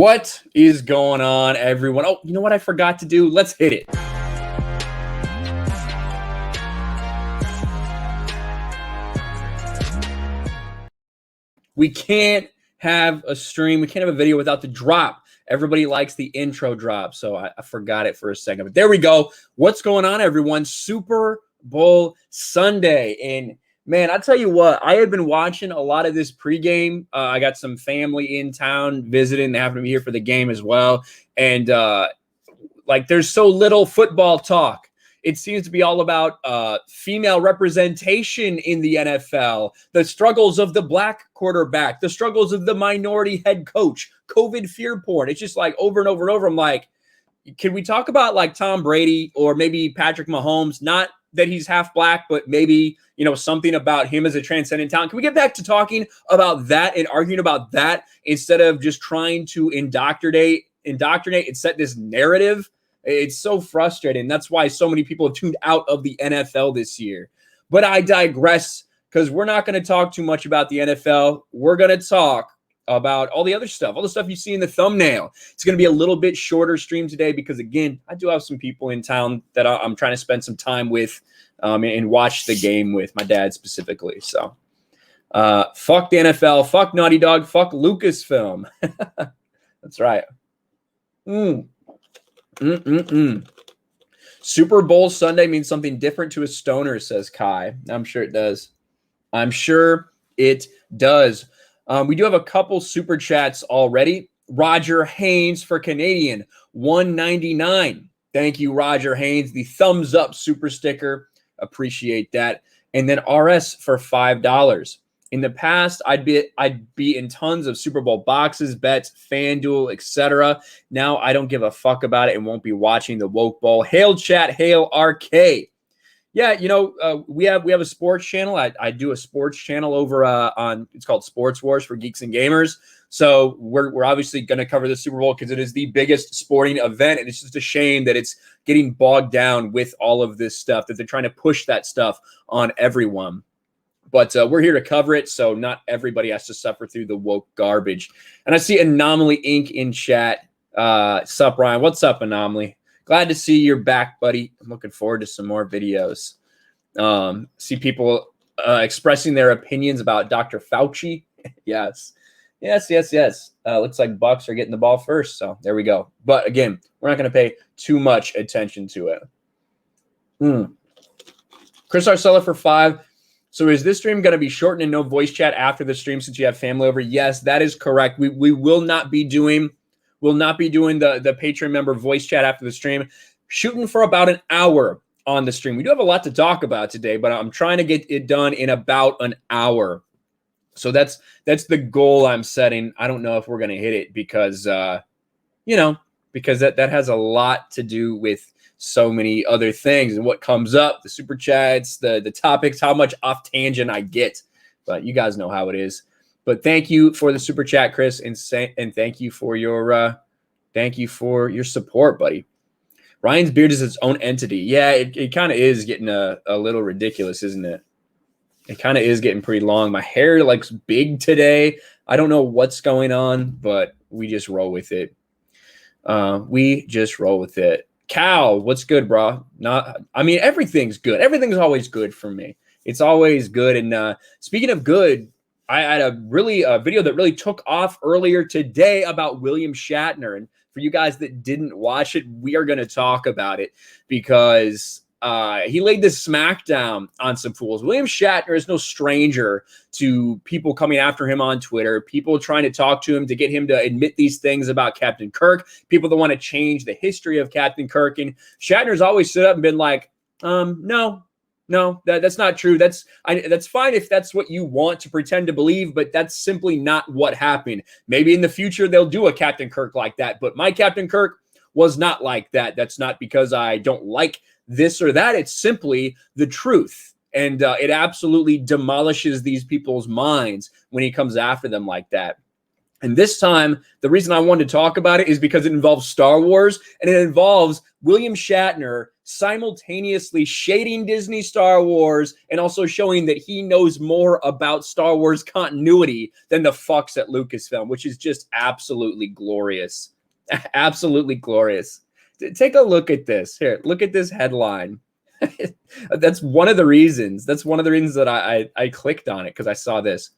What is going on, everyone? Oh, you know what I forgot to do? Let's hit it. We can't have a stream. We can't have a video without the drop. Everybody likes the intro drop, so I forgot it for a second. But there we go. What's going on, everyone? Super Bowl Sunday. And, man, I'll tell you what. I had been watching a lot of this pregame. I got some family in town visiting. They happen to be here for the game as well. And, there's so little football talk. It seems to be all about female representation in the NFL, the struggles of the black quarterback, the struggles of the minority head coach, COVID fear porn. It's just like over and over and over. I'm like, can we talk about like Tom Brady or maybe Patrick Mahomes? Not that he's half black, but maybe, you know, something about him as a transcendent talent. Can we get back to talking about that and arguing about that instead of just trying to indoctrinate and set this narrative? It's so frustrating. That's why so many people have tuned out of the NFL this year. But I digress, because we're not going to talk too much about the NFL. We're going to talk about all the other stuff, all the stuff you see in the thumbnail. It's going to be a little bit shorter stream today because, again, I do have some people in town that I'm trying to spend some time with and watch the game with, my dad specifically. So fuck the NFL, fuck Naughty Dog, fuck Lucasfilm. That's right. Super Bowl Sunday means something different to a stoner, says Kai. I'm sure it does. I'm sure it does. We do have a couple super chats already. Roger Haynes for Canadian, $1.99. Thank you, Roger Haynes. The thumbs up super sticker. Appreciate that. And then RS for $5. In the past, I'd be in tons of Super Bowl boxes, bets, FanDuel, etc. Now I don't give a fuck about it and won't be watching the woke bowl. Hail chat, hail RK. Yeah, you know, we have a sports channel. I do a sports channel over on, it's called Sports Wars for Geeks and Gamers. So we're obviously going to cover the Super Bowl because it is the biggest sporting event, and it's just a shame that it's getting bogged down with all of this stuff, that they're trying to push that stuff on everyone. But we're here to cover it, so not everybody has to suffer through the woke garbage. And I see Anomaly Inc. in chat. Sup, Ryan? What's up, Anomaly? Glad to see you're back, buddy. I'm looking forward to some more videos. See people expressing their opinions about Dr. Fauci. Yes. Looks like Bucks are getting the ball first, so there we go. But, again, we're not going to pay too much attention to it. Chris Arcella for $5. So is this stream going to be shortened and no voice chat after the stream since you have family over? Yes, that is correct. We will not be doing the Patreon member voice chat after the stream. Shooting for about an hour on the stream. We do have a lot to talk about today, but I'm trying to get it done in about an hour. So that's the goal I'm setting. I don't know if we're going to hit it because because that has a lot to do with so many other things and what comes up, the super chats, the topics, how much off tangent I get. But you guys know how it is. But thank you for the super chat, Chris, and thank you for your support, buddy. Ryan's beard is its own entity. Yeah, it kind of is getting a little ridiculous, isn't it? It kind of is getting pretty long. My hair looks big today. I don't know what's going on, but we just roll with it. Cal, what's good, bro? Everything's good. Everything's always good for me. It's always good. And speaking of good, I had a video that really took off earlier today about William Shatner. And for you guys that didn't watch it, we are going to talk about it because he laid this smackdown on some fools. William Shatner is no stranger to people coming after him on Twitter, people trying to talk to him to get him to admit these things about Captain Kirk, people that want to change the history of Captain Kirk. And Shatner's always stood up and been like, no, that's not true. That's fine if that's what you want to pretend to believe, but that's simply not what happened. Maybe in the future they'll do a Captain Kirk like that, but my Captain Kirk was not like that. That's not because I don't like this or that. It's simply the truth. And it absolutely demolishes these people's minds when he comes after them like that. And this time, the reason I wanted to talk about it is because it involves Star Wars, and it involves William Shatner simultaneously shading Disney Star Wars and also showing that he knows more about Star Wars continuity than the fucks at Lucasfilm, which is just absolutely glorious. Absolutely glorious. Take a look at this. Here, look at this headline. That's one of the reasons. That's one of the reasons that I clicked on it, because I saw this.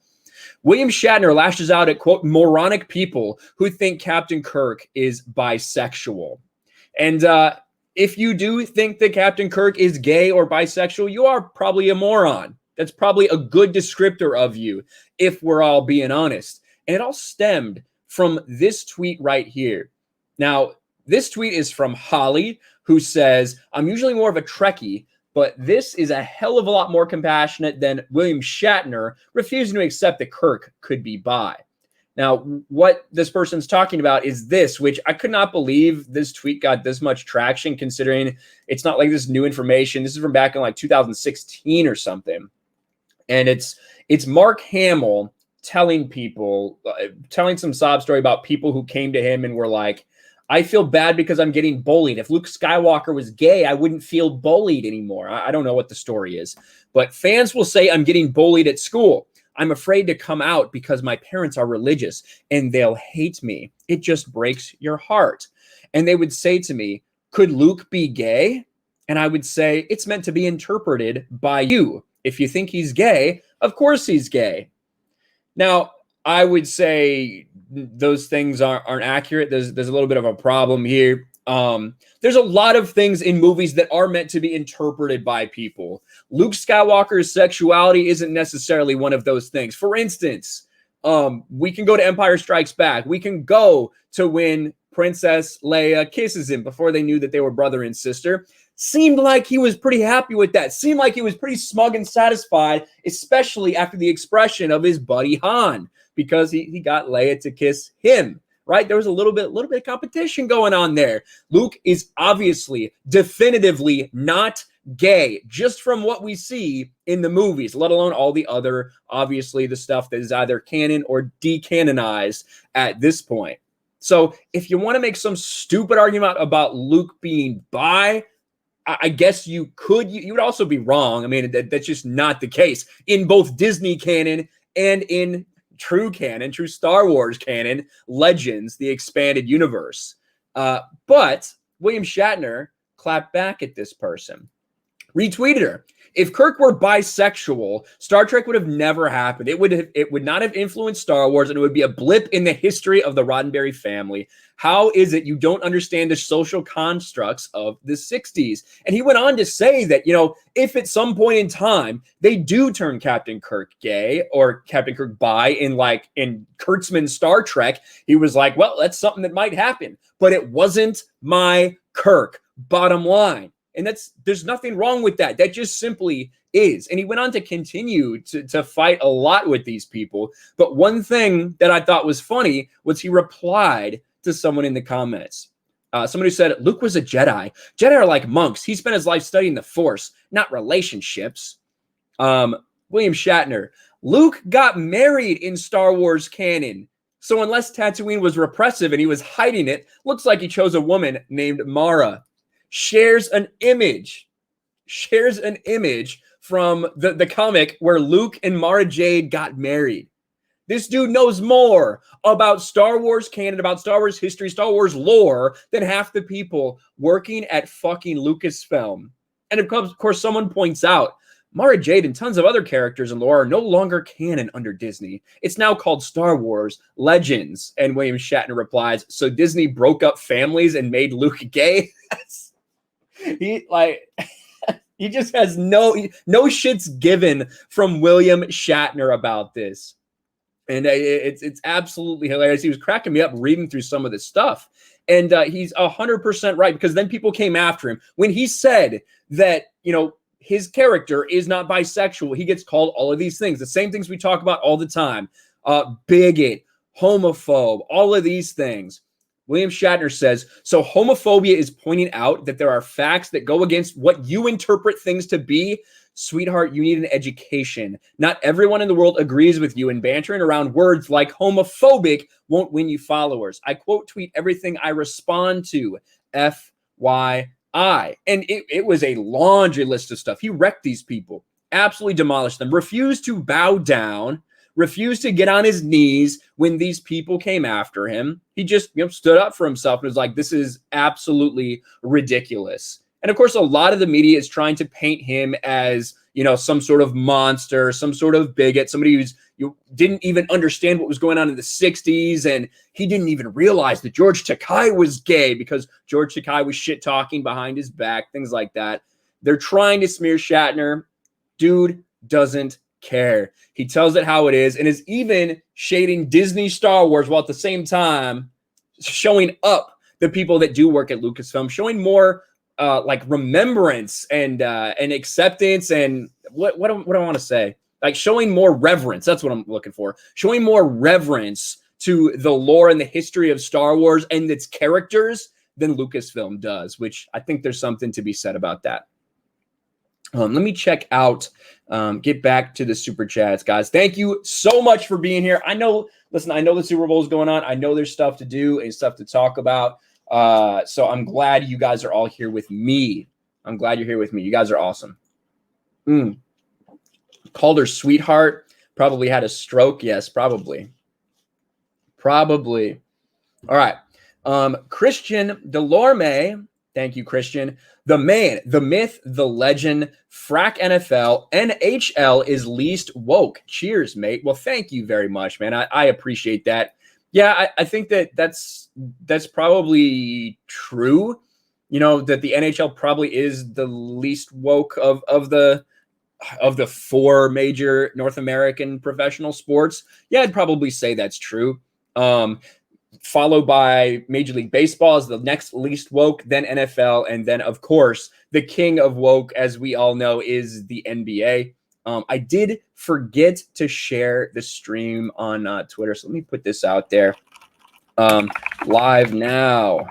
William Shatner lashes out at, quote, moronic people who think Captain Kirk is bisexual. And if you do think that Captain Kirk is gay or bisexual, you are probably a moron. That's probably a good descriptor of you, if we're all being honest. And it all stemmed from this tweet right here. Now, this tweet is from Holly, who says, I'm usually more of a Trekkie, but this is a hell of a lot more compassionate than William Shatner refusing to accept that Kirk could be bi. Now, what this person's talking about is this, which I could not believe this tweet got this much traction, considering it's not like this new information. This is from back in like 2016 or something. And it's Mark Hamill telling people, telling some sob story about people who came to him and were like, I feel bad because I'm getting bullied. If Luke Skywalker was gay, I wouldn't feel bullied anymore. I don't know what the story is, but fans will say I'm getting bullied at school. I'm afraid to come out because my parents are religious and they'll hate me. It just breaks your heart. And they would say to me, could Luke be gay? And I would say, it's meant to be interpreted by you. If you think he's gay, of course he's gay. Now, I would say those things aren't accurate. There's a little bit of a problem here. There's a lot of things in movies that are meant to be interpreted by people. Luke Skywalker's sexuality isn't necessarily one of those things. For instance, we can go to Empire Strikes Back. We can go to when Princess Leia kisses him before they knew that they were brother and sister. Seemed like he was pretty happy with that. Seemed like he was pretty smug and satisfied, especially after the expression of his buddy Han, because he got Leia to kiss him, right? There was a little bit of competition going on there. Luke is obviously, definitively not gay, just from what we see in the movies, let alone all the other, obviously, the stuff that is either canon or decanonized at this point. So if you want to make some stupid argument about Luke being bi, I guess you could. You would also be wrong. I mean, that's just not the case in both Disney canon and in true canon, true Star Wars canon, Legends, the expanded universe. But William Shatner clapped back at this person, retweeted her. If Kirk were bisexual, Star Trek would have never happened. It would not have influenced Star Wars, and it would be a blip in the history of the Roddenberry family. How is it you don't understand the social constructs of the 60s? And he went on to say that, if at some point in time they do turn Captain Kirk gay or Captain Kirk bi in Kurtzman's Star Trek, he was like, well, that's something that might happen. But it wasn't my Kirk, bottom line. And there's nothing wrong with that. That just simply is. And he went on to continue to fight a lot with these people. But one thing that I thought was funny was he replied to someone in the comments. Someone who said, Luke was a Jedi. Jedi are like monks. He spent his life studying the Force, not relationships. William Shatner. Luke got married in Star Wars canon. So unless Tatooine was repressive and he was hiding it, looks like he chose a woman named Mara. Shares an image from the comic where Luke and Mara Jade got married. This dude knows more about Star Wars canon, about Star Wars history, Star Wars lore than half the people working at fucking Lucasfilm. And of course, someone points out, Mara Jade and tons of other characters in lore are no longer canon under Disney. It's now called Star Wars Legends. And William Shatner replies, so Disney broke up families and made Luke gay? He just has no shits given from William Shatner about this. And it's absolutely hilarious. He was cracking me up reading through some of this stuff. And he's 100% right, because then people came after him. When he said that, his character is not bisexual, he gets called all of these things. The same things we talk about all the time. Bigot, homophobe, all of these things. William Shatner says, so homophobia is pointing out that there are facts that go against what you interpret things to be. Sweetheart, you need an education. Not everyone in the world agrees with you, and bantering around words like homophobic won't win you followers. I quote tweet everything I respond to. FYI. And it was a laundry list of stuff. He wrecked these people, absolutely demolished them, refused to bow down, refused to get on his knees when these people came after him. He just stood up for himself and was like, this is absolutely ridiculous. And of course, a lot of the media is trying to paint him as, some sort of monster, some sort of bigot, somebody who's didn't even understand what was going on in the 60s. And he didn't even realize that George Takei was gay because George Takei was shit talking behind his back, things like that. They're trying to smear Shatner. Dude doesn't care. He tells it how it is and is even shading Disney Star Wars while at the same time showing up the people that do work at Lucasfilm, showing more like remembrance and acceptance and what do I want to say? Like showing more reverence. That's what I'm looking for. Showing more reverence to the lore and the history of Star Wars and its characters than Lucasfilm does, which I think there's something to be said about that. Let me check out, get back to the super chats, guys. Thank you so much for being here. I know the Super Bowl is going on. I know there's stuff to do and stuff to talk about. So I'm glad you guys are all here with me. I'm glad you're here with me. You guys are awesome. Called her sweetheart. Probably had a stroke. Yes, probably. All right. Christian Delorme. Thank you, Christian. The man, the myth, the legend, Frack NFL, NHL is least woke. Cheers, mate. Well, thank you very much, man. I appreciate that. Yeah, I think that's probably true. That the NHL probably is the least woke of the four major North American professional sports. Yeah, I'd probably say that's true. Followed by Major League Baseball as the next least woke, then NFL, and then, of course, the king of woke, as we all know, is the NBA. I did forget to share the stream on Twitter, so let me put this out there. Live now.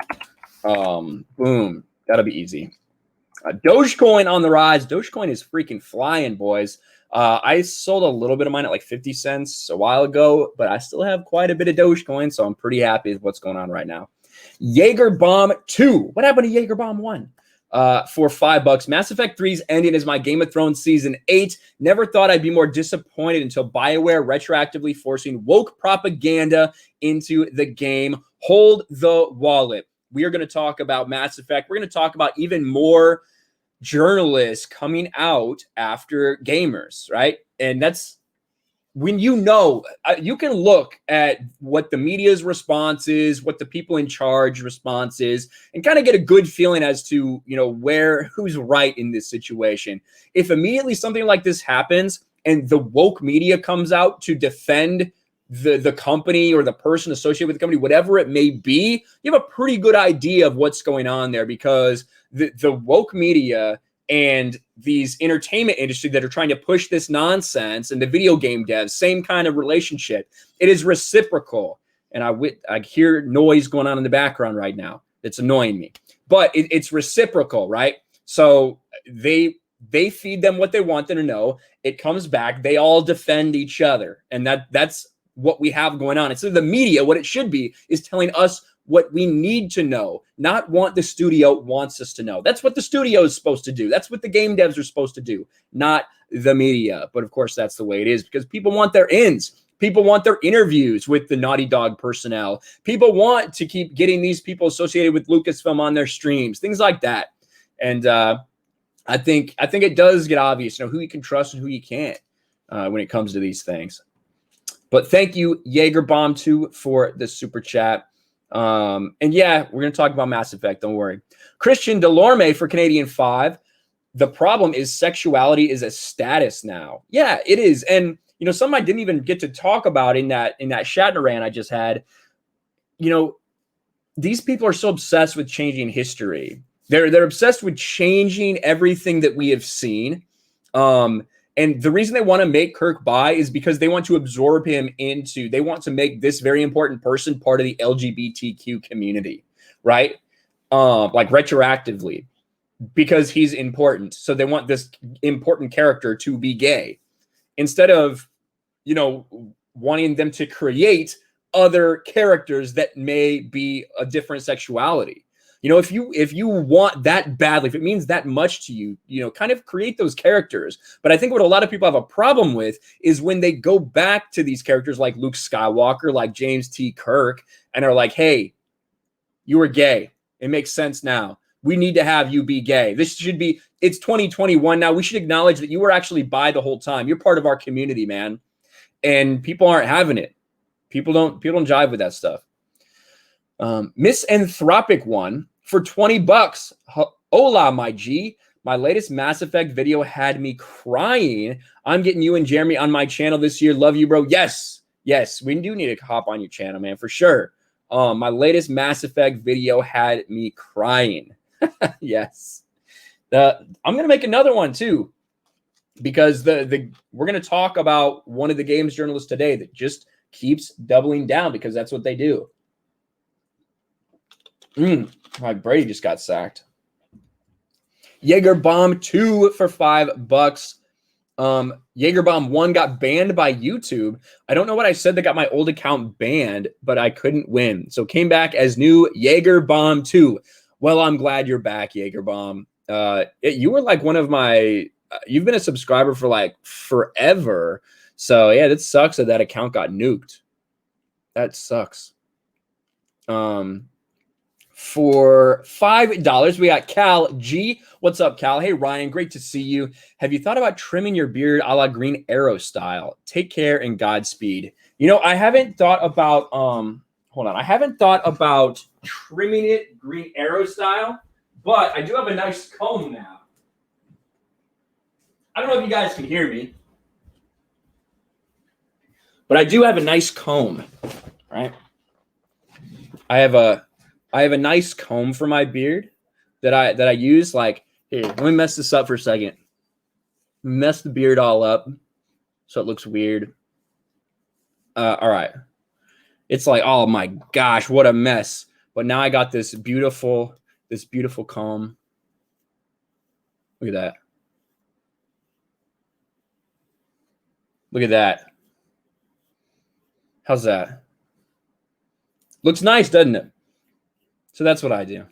Boom. That'll be easy. Dogecoin on the rise. Dogecoin is freaking flying, boys. I sold a little bit of mine at like 50 cents a while ago, but I still have quite a bit of Dogecoin, so I'm pretty happy with what's going on right now. Jaeger Bomb 2. What happened to Jaeger Bomb 1? For $5. Mass Effect 3's ending is my Game of Thrones Season 8. Never thought I'd be more disappointed until BioWare retroactively forcing woke propaganda into the game. Hold the wallet. We are going to talk about Mass Effect. We're going to talk about even more journalists coming out after gamers, right? And that's when you can look at what the media's response is, what the people in charge response is, and kind of get a good feeling as to, who's right in this situation. If immediately something like this happens and the woke media comes out to defend the company or the person associated with the company, whatever it may be, you have a pretty good idea of what's going on there, because the woke media and these entertainment industry that are trying to push this nonsense, and the video game devs, same kind of relationship. It is reciprocal. And I hear noise going on in the background right now. It's annoying me, but it's reciprocal, right? So they feed them what they want them to know. It comes back. They all defend each other. And that's what we have going on. Instead of the media, what it should be is telling us what we need to know, not what the studio wants us to know. That's what the studio is supposed to do. That's what the game devs are supposed to do, not the media. But of course, that's the way it is, because people want their ends. People want their interviews with the Naughty Dog personnel. People want to keep getting these people associated with Lucasfilm on their streams, things like that. And I think it does get obvious, who you can trust and who you can't when it comes to these things. But thank you, Jaeger Bomb 2, for the super chat. And yeah, we're going to talk about Mass Effect. Don't worry. Christian Delorme for Canadian 5. The problem is sexuality is a status now. Yeah, it is. And, something I didn't even get to talk about in that Shatner rant I just had, these people are so obsessed with changing history. They're obsessed with changing everything that we have seen. And the reason they want to make Kirk bi is because they want to absorb him into, they want to make this very important person part of the LGBTQ community, right? Like retroactively, because he's important. So they want this important character to be gay instead of, you know, wanting them to create other characters that may be a different sexuality. You know, if you want that badly, if it means that much to you, you know, kind of create those characters. But I think what a lot of people have a problem with is when they go back to these characters like Luke Skywalker, like James T. Kirk, and are like, hey, you were gay. It makes sense now. We need to have you be gay. This should be, it's 2021 now. We should acknowledge that you were actually bi the whole time. You're part of our community, man. And people aren't having it. People don't jive with that stuff. Misanthropic One for $20. Hola, my G. My latest Mass Effect video had me crying. I'm getting you and Jeremy on my channel this year. Love you, bro. Yes, we do need to hop on your channel, man, for sure. My latest Mass Effect video had me crying. Yes. I'm gonna make another one too, because we're gonna talk about one of the games journalists today that just keeps doubling down because that's what they do. Like Brady just got sacked. Jaeger Bomb 2 for $5. Jaeger Bomb 1 got banned by YouTube. I don't know what I said that got my old account banned, but I couldn't win. So came back as new Jaeger Bomb 2. Well, I'm glad you're back, Jaeger Bomb. You were like one of my, you've been a subscriber for like forever. So yeah, that sucks that account got nuked. That sucks. For $5, we got Cal G. What's up, Cal? Hey, Ryan, great to see you. Have you thought about trimming your beard a la Green Arrow style? Take care and Godspeed. You know, I haven't thought about, hold on. I haven't thought about trimming it Green Arrow style, but I do have a nice comb now. I don't know if you guys can hear me, but I do have a nice comb, right? I have a nice comb for my beard that I use. Like, here, let me mess this up for a second. Mess the beard all up so it looks weird. All right. It's like, oh my gosh, what a mess. But now I got this beautiful comb. Look at that. Look at that. How's that? Looks nice, doesn't it? So that's what I do.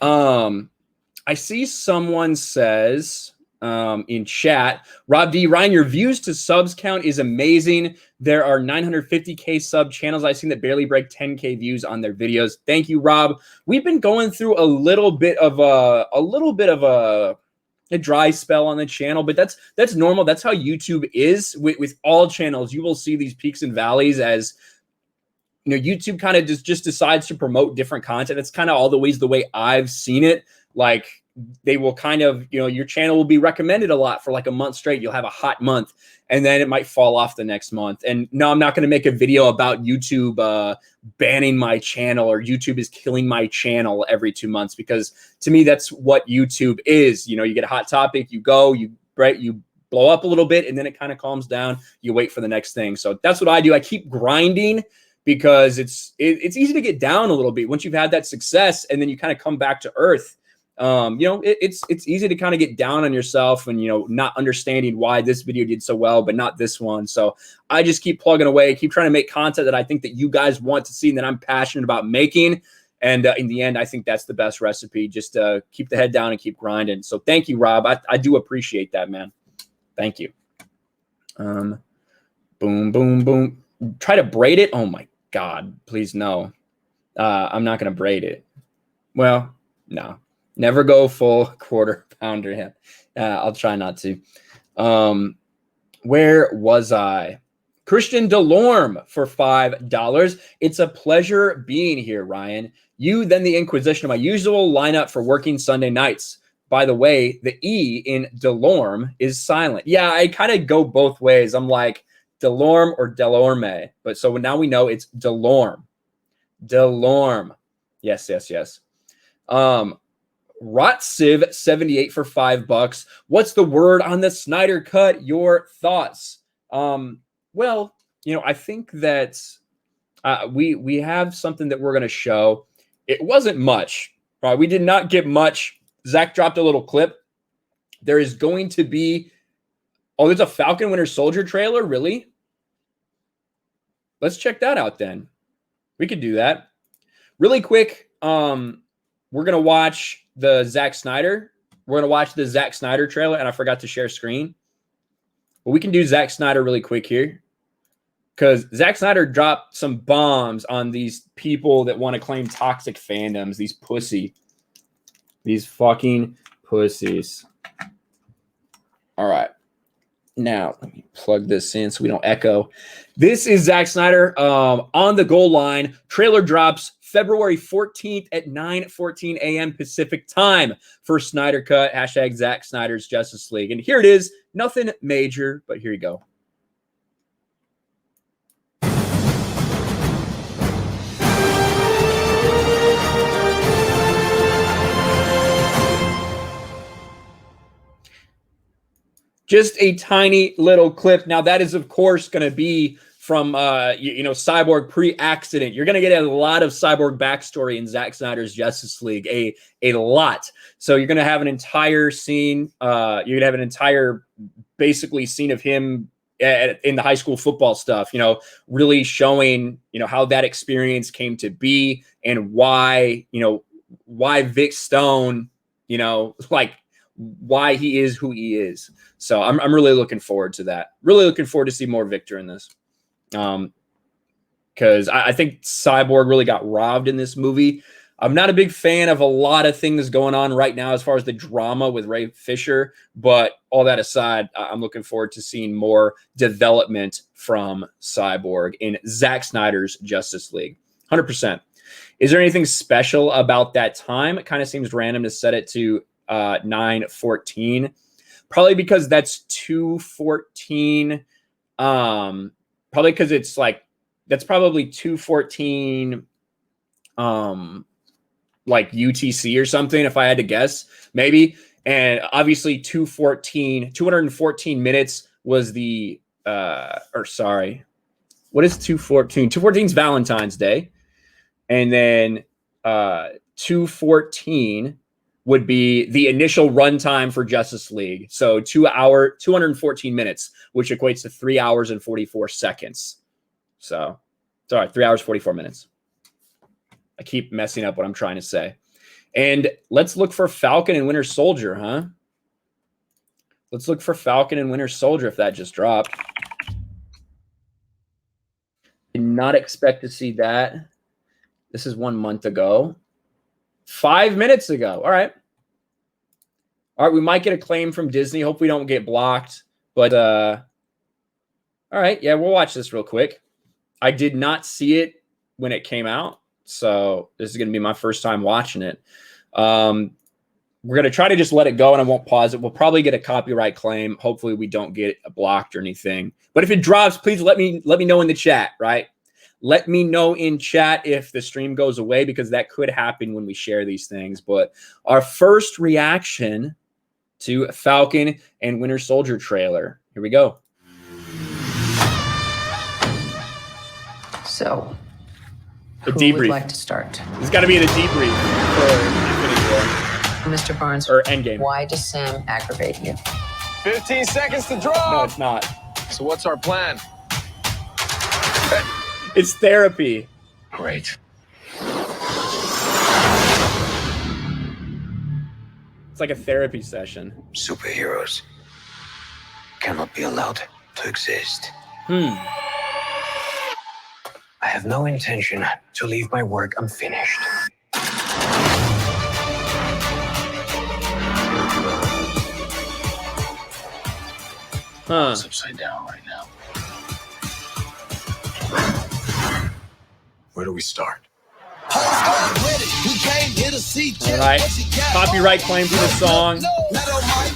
I see someone says in chat, Rob D. Ryan, your views to subs count is amazing. There are 950K sub channels I've seen that barely break 10K views on their videos. Thank you, Rob. We've been going through a little bit of a dry spell on the channel, but that's normal. That's how YouTube is with all channels. You will see these peaks and valleys as, you know, YouTube kind of just decides to promote different content. That's kind of all the way I've seen it. Like, they will kind of, you know, your channel will be recommended a lot for like a month straight. You'll have a hot month and then it might fall off the next month. And no, I'm not going to make a video about YouTube banning my channel or YouTube is killing my channel every 2 months, because to me, that's what YouTube is. You know, you get a hot topic, you go, you blow up a little bit and then it kind of calms down. You wait for the next thing. So that's what I do. I keep grinding because it's easy to get down a little bit once you've had that success and then you kind of come back to earth. You know, it's easy to kind of get down on yourself and, you know, not understanding why this video did so well, but not this one. So I just keep plugging away, keep trying to make content that I think that you guys want to see and that I'm passionate about making. And in the end, I think that's the best recipe. Just keep the head down and keep grinding. So thank you, Rob. I do appreciate that, man. Thank you. Boom, boom, boom. Try to braid it. Oh my God, please no. I'm not going to braid it. Well, no. Never go full quarter pounder him. I'll try not to. Where was I? Christian Delorme for $5. It's a pleasure being here, Ryan. You, then the Inquisition, my usual lineup for working Sunday nights. By the way, the E in Delorme is silent. Yeah, I kind of go both ways. I'm like Delorme or Delorme. But so now we know it's Delorme. Delorme. Yes, yes, yes. Rotsiv78 for $5. What's the word on the Snyder Cut? Your thoughts? Well, you know, I think that we have something that we're going to show. It wasn't much. Right? We did not get much. Zach dropped a little clip. There is going to be, oh, there's a Falcon Winter Soldier trailer? Really? Let's check that out then. We could do that. Really quick, we're going to watch the Zack Snyder. We're going to watch the Zack Snyder trailer, and I forgot to share screen. But we can do Zack Snyder really quick here. Because Zack Snyder dropped some bombs on these people that want to claim toxic fandoms. These pussy. These fucking pussies. All right. Now, let me plug this in so we don't echo. This is Zack Snyder on the goal line. Trailer drops February 14th at 9:14 a.m. Pacific time for Snyder Cut. Hashtag Zack Snyder's Justice League. And here it is. Nothing major, but here you go. Just a tiny little clip. Now, that is, of course, going to be from, Cyborg pre-accident. You're going to get a lot of Cyborg backstory in Zack Snyder's Justice League, a lot. So you're going to have an entire scene. You're going to have an entire, basically, scene of him in the high school football stuff, really showing, how that experience came to be and why, why Vic Stone, why he is who he is. So I'm really looking forward to that. Really looking forward to see more Victor in this. Because I think Cyborg really got robbed in this movie. I'm not a big fan of a lot of things going on right now as far as the drama with Ray Fisher. But all that aside, I'm looking forward to seeing more development from Cyborg in Zack Snyder's Justice League. 100%. Is there anything special about that time? It kind of seems random to set it to 9:14, probably because that's 2:14. Probably because it's like that's probably 2:14, like UTC or something. If I had to guess, maybe. And obviously 214 minutes was the what is 214? 214 is Valentine's Day, and then 214 would be the initial runtime for Justice League. So 214 minutes, which equates to 3 hours and 44 seconds. So, sorry, 3 hours, 44 minutes. I keep messing up what I'm trying to say. And let's look for Falcon and Winter Soldier, huh? Let's look for Falcon and Winter Soldier if that just dropped. Did not expect to see that. This is 1 month ago. 5 minutes ago. All right. All right. We might get a claim from Disney. Hope we don't get blocked. But all right. Yeah, we'll watch this real quick. I did not see it when it came out. So this is going to be my first time watching it. We're going to try to just let it go and I won't pause it. We'll probably get a copyright claim. Hopefully we don't get blocked or anything. But if it drops, please let me know in the chat, right? Let me know in chat if the stream goes away because that could happen when we share these things. But our first reaction to Falcon and Winter Soldier trailer. Here we go. So, a who debrief. would like to start? There's got to be a debrief for Infinity War. Mr. Barnes, or Endgame. Why does Sam aggravate you? 15 seconds to draw. No, it's not. So what's our plan? It's therapy. Great. It's like a therapy session. Superheroes cannot be allowed to exist. I have no intention to leave my work unfinished. Huh. It's upside down right now. Where do we start? All right. Copyright claim for the song.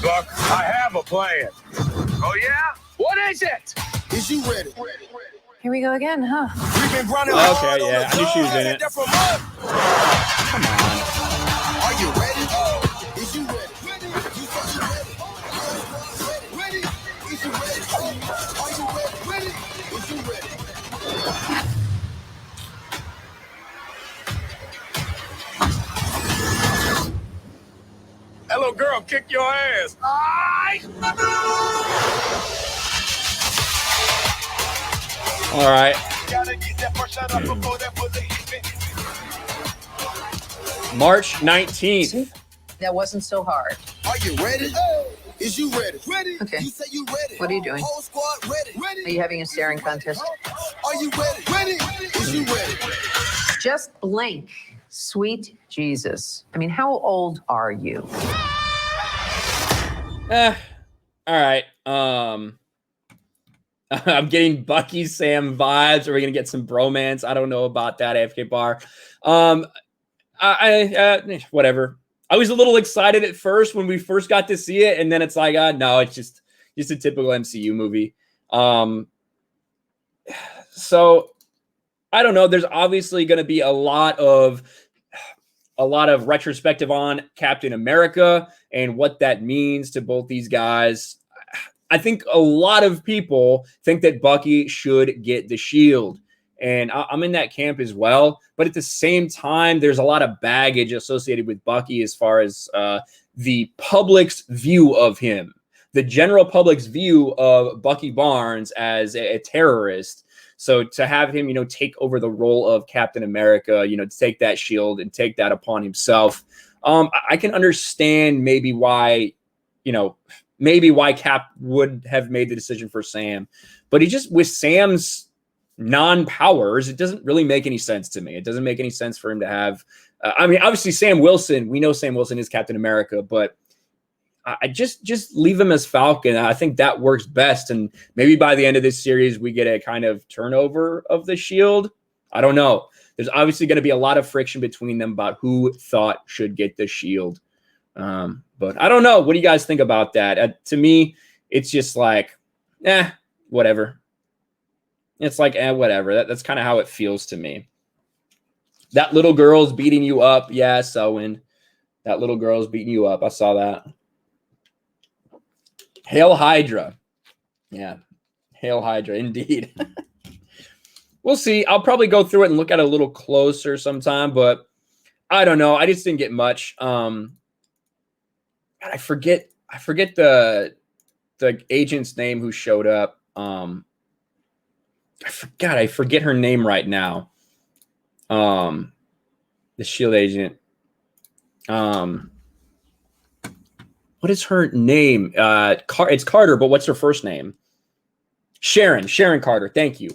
Buck, I have a plan. Oh, yeah? What is it? Is you ready? Here we go again, huh? We've been running Okay, yeah. I knew she was in it. Come on. Are you ready? kick your ass. All right. March 19th. That wasn't so hard. Are you ready? Is you ready? Ready. Okay. You say you ready. What are you doing? Whole squad ready. Are you having a staring contest? Are you ready? Ready. Is you ready? Just blink. Sweet Jesus. I mean, how old are you? All right. I'm getting Bucky Sam vibes. Are we gonna get some bromance? I don't know about that, AFK bar. Whatever. I was a little excited at first when we first got to see it, and then it's like, no, it's just a typical MCU movie. So I don't know. There's obviously going to be a lot of retrospective on Captain America and what that means to both these guys. I think a lot of people think that Bucky should get the shield. And I'm in that camp as well. But at the same time, there's a lot of baggage associated with Bucky as far as the public's view of him, the general public's view of Bucky Barnes as a terrorist. So to have him, take over the role of Captain America, to take that shield and take that upon himself, I can understand maybe why Cap would have made the decision for Sam. But he just, with Sam's non-powers, it doesn't really make any sense to me. It doesn't make any sense for him to have obviously Sam Wilson, we know Sam Wilson is Captain America, but I just leave him as Falcon. I think that works best, and maybe by the end of this series we get a kind of turnover of the shield. I don't know. There's obviously going to be a lot of friction between them about who thought should get the shield, but I don't know. What do you guys think about that? To me, it's just like whatever. It's like, whatever. That's kind of how it feels to me. That little girl's beating you up. Yeah, Selwyn. That little girl's beating you up. I saw that. Hail Hydra. Yeah. Hail Hydra, indeed. We'll see. I'll probably go through it and look at it a little closer sometime, but I don't know. I just didn't get much. I forget the agent's name who showed up. I forget her name right now. The SHIELD agent. What is her name? It's Carter, but what's her first name? Sharon Carter. Thank you.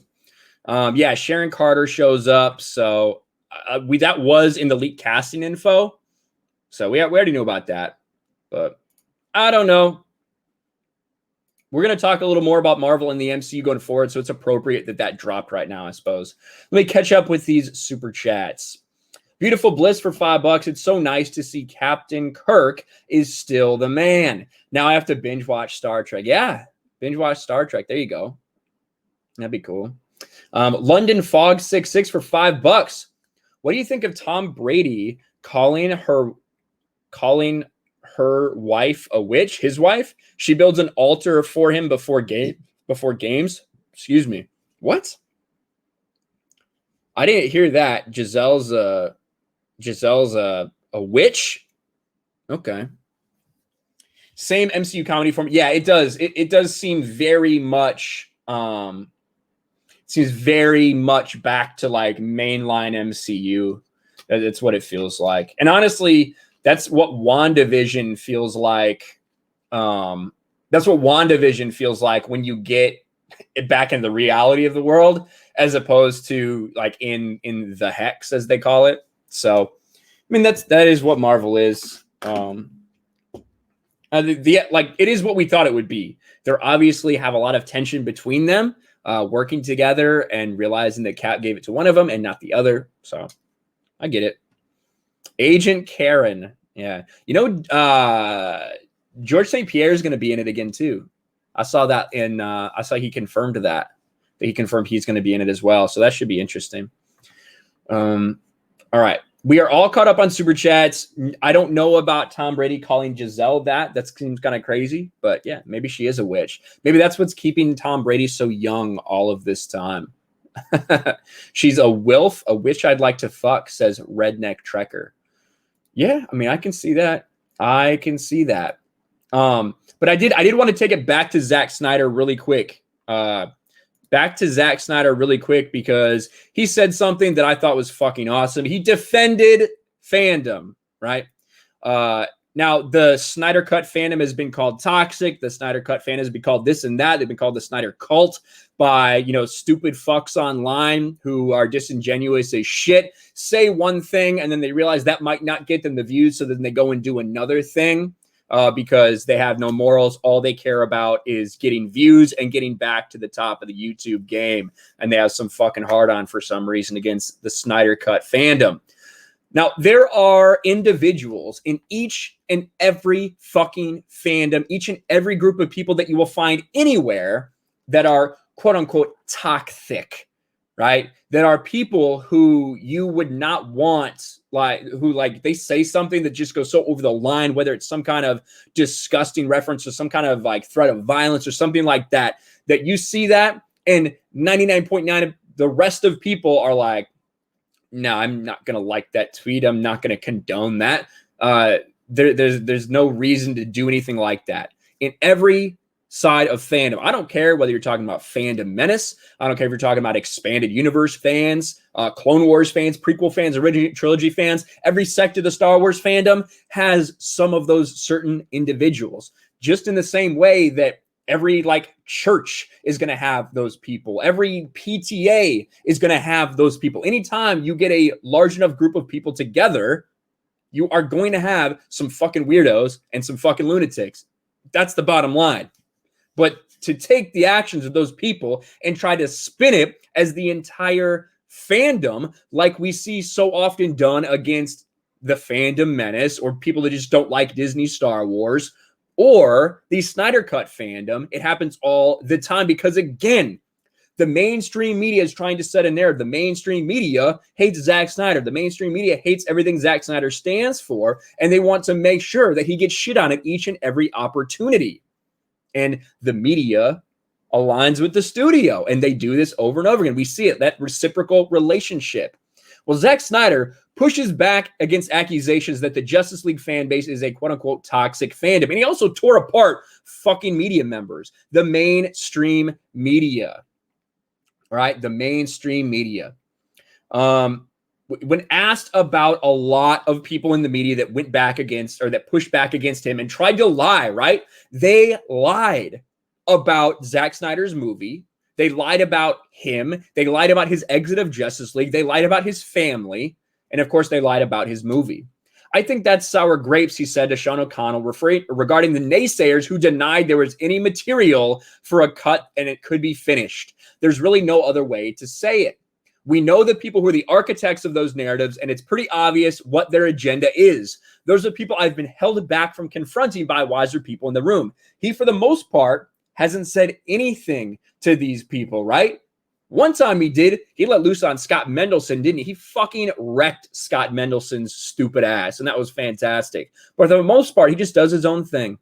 Yeah, Sharon Carter shows up. So that was in the leaked casting info. So we already knew about that, but I don't know. We're going to talk a little more about Marvel and the MCU going forward, so it's appropriate that dropped right now, I suppose. Let me catch up with these super chats. Beautiful Bliss for $5. It's so nice to see Captain Kirk is still the man. Now I have to binge watch Star Trek. Yeah, binge watch Star Trek. There you go. That'd be cool. London Fog 66 for $5. What do you think of Tom Brady calling her wife a witch? His wife? She builds an altar for him before games. Excuse me. What? I didn't hear that. Giselle's a witch. Okay. Same MCU comedy form. Yeah, it does. It does seem very much seems very much back to like mainline MCU. That's what it feels like. And honestly, that's what WandaVision feels like. That's what WandaVision feels like when you get it back in the reality of the world, as opposed to like in the hex, as they call it. So, I mean, that is what Marvel is. It is what we thought it would be. They obviously have a lot of tension between them, working together and realizing that Cap gave it to one of them and not the other. So, I get it. Agent Karen. Yeah. George St. Pierre is going to be in it again, too. I saw that I saw he confirmed that he confirmed he's going to be in it as well. So that should be interesting. All right. We are all caught up on super chats. I don't know about Tom Brady calling Giselle that. That seems kind of crazy, but yeah, maybe she is a witch. Maybe that's what's keeping Tom Brady so young all of this time. She's a wilf, a witch I'd like to fuck, says Redneck Trekker. Yeah, I mean, I can see that. I can see that. But I did want to take it back to Zack Snyder really quick. Because he said something that I thought was fucking awesome. He defended fandom, right? Now, the Snyder Cut fandom has been called toxic. The Snyder Cut fandom has been called this and that. They've been called the Snyder cult by, stupid fucks online who are disingenuous as shit, say one thing, and then they realize that might not get them the views, so then they go and do another thing because they have no morals. All they care about is getting views and getting back to the top of the YouTube game, and they have some fucking hard-on for some reason against the Snyder Cut fandom. Now, there are individuals in each and every fucking fandom, each and every group of people that you will find anywhere that are quote-unquote toxic, right? That are people who you would not want, they say something that just goes so over the line, whether it's some kind of disgusting reference or some kind of threat of violence or something like that, that you see that and 99.9 of the rest of people are like, no, I'm not going to like that tweet. I'm not going to condone that. There's no reason to do anything like that. In every side of fandom, I don't care whether you're talking about Fandom Menace. I don't care if you're talking about Expanded Universe fans, Clone Wars fans, prequel fans, original trilogy fans. Every sect of the Star Wars fandom has some of those certain individuals. Just in the same way that every church is going to have those people. Every PTA is going to have those people. Anytime you get a large enough group of people together, you are going to have some fucking weirdos and some fucking lunatics. That's the bottom line. But to take the actions of those people and try to spin it as the entire fandom, like we see so often done against the Fandom Menace or people that just don't like Disney Star Wars, or the Snyder Cut fandom, it happens all the time because, again, the mainstream media is trying to set a narrative. The mainstream media hates Zack Snyder. The mainstream media hates everything Zack Snyder stands for, and they want to make sure that he gets shit on at each and every opportunity. And the media aligns with the studio, and they do this over and over again. We see it, that reciprocal relationship. Well, Zack Snyder pushes back against accusations that the Justice League fan base is a quote-unquote toxic fandom. And he also tore apart fucking media members, the mainstream media. All right, the mainstream media. When asked about a lot of people in the media that went back against or that pushed back against him and tried to lie, right? They lied about Zack Snyder's movie. They lied about him. They lied about his exit of Justice League. They lied about his family. And of course, they lied about his movie. I think that's sour grapes, he said to Sean O'Connell, regarding the naysayers who denied there was any material for a cut and it could be finished. There's really no other way to say it. We know the people who are the architects of those narratives, and it's pretty obvious what their agenda is. Those are people I've been held back from confronting by wiser people in the room. He, for the most part, hasn't said anything to these people, right? One time he did. He let loose on Scott Mendelson, didn't he? He fucking wrecked Scott Mendelson's stupid ass, and that was fantastic. But for the most part, he just does his own thing.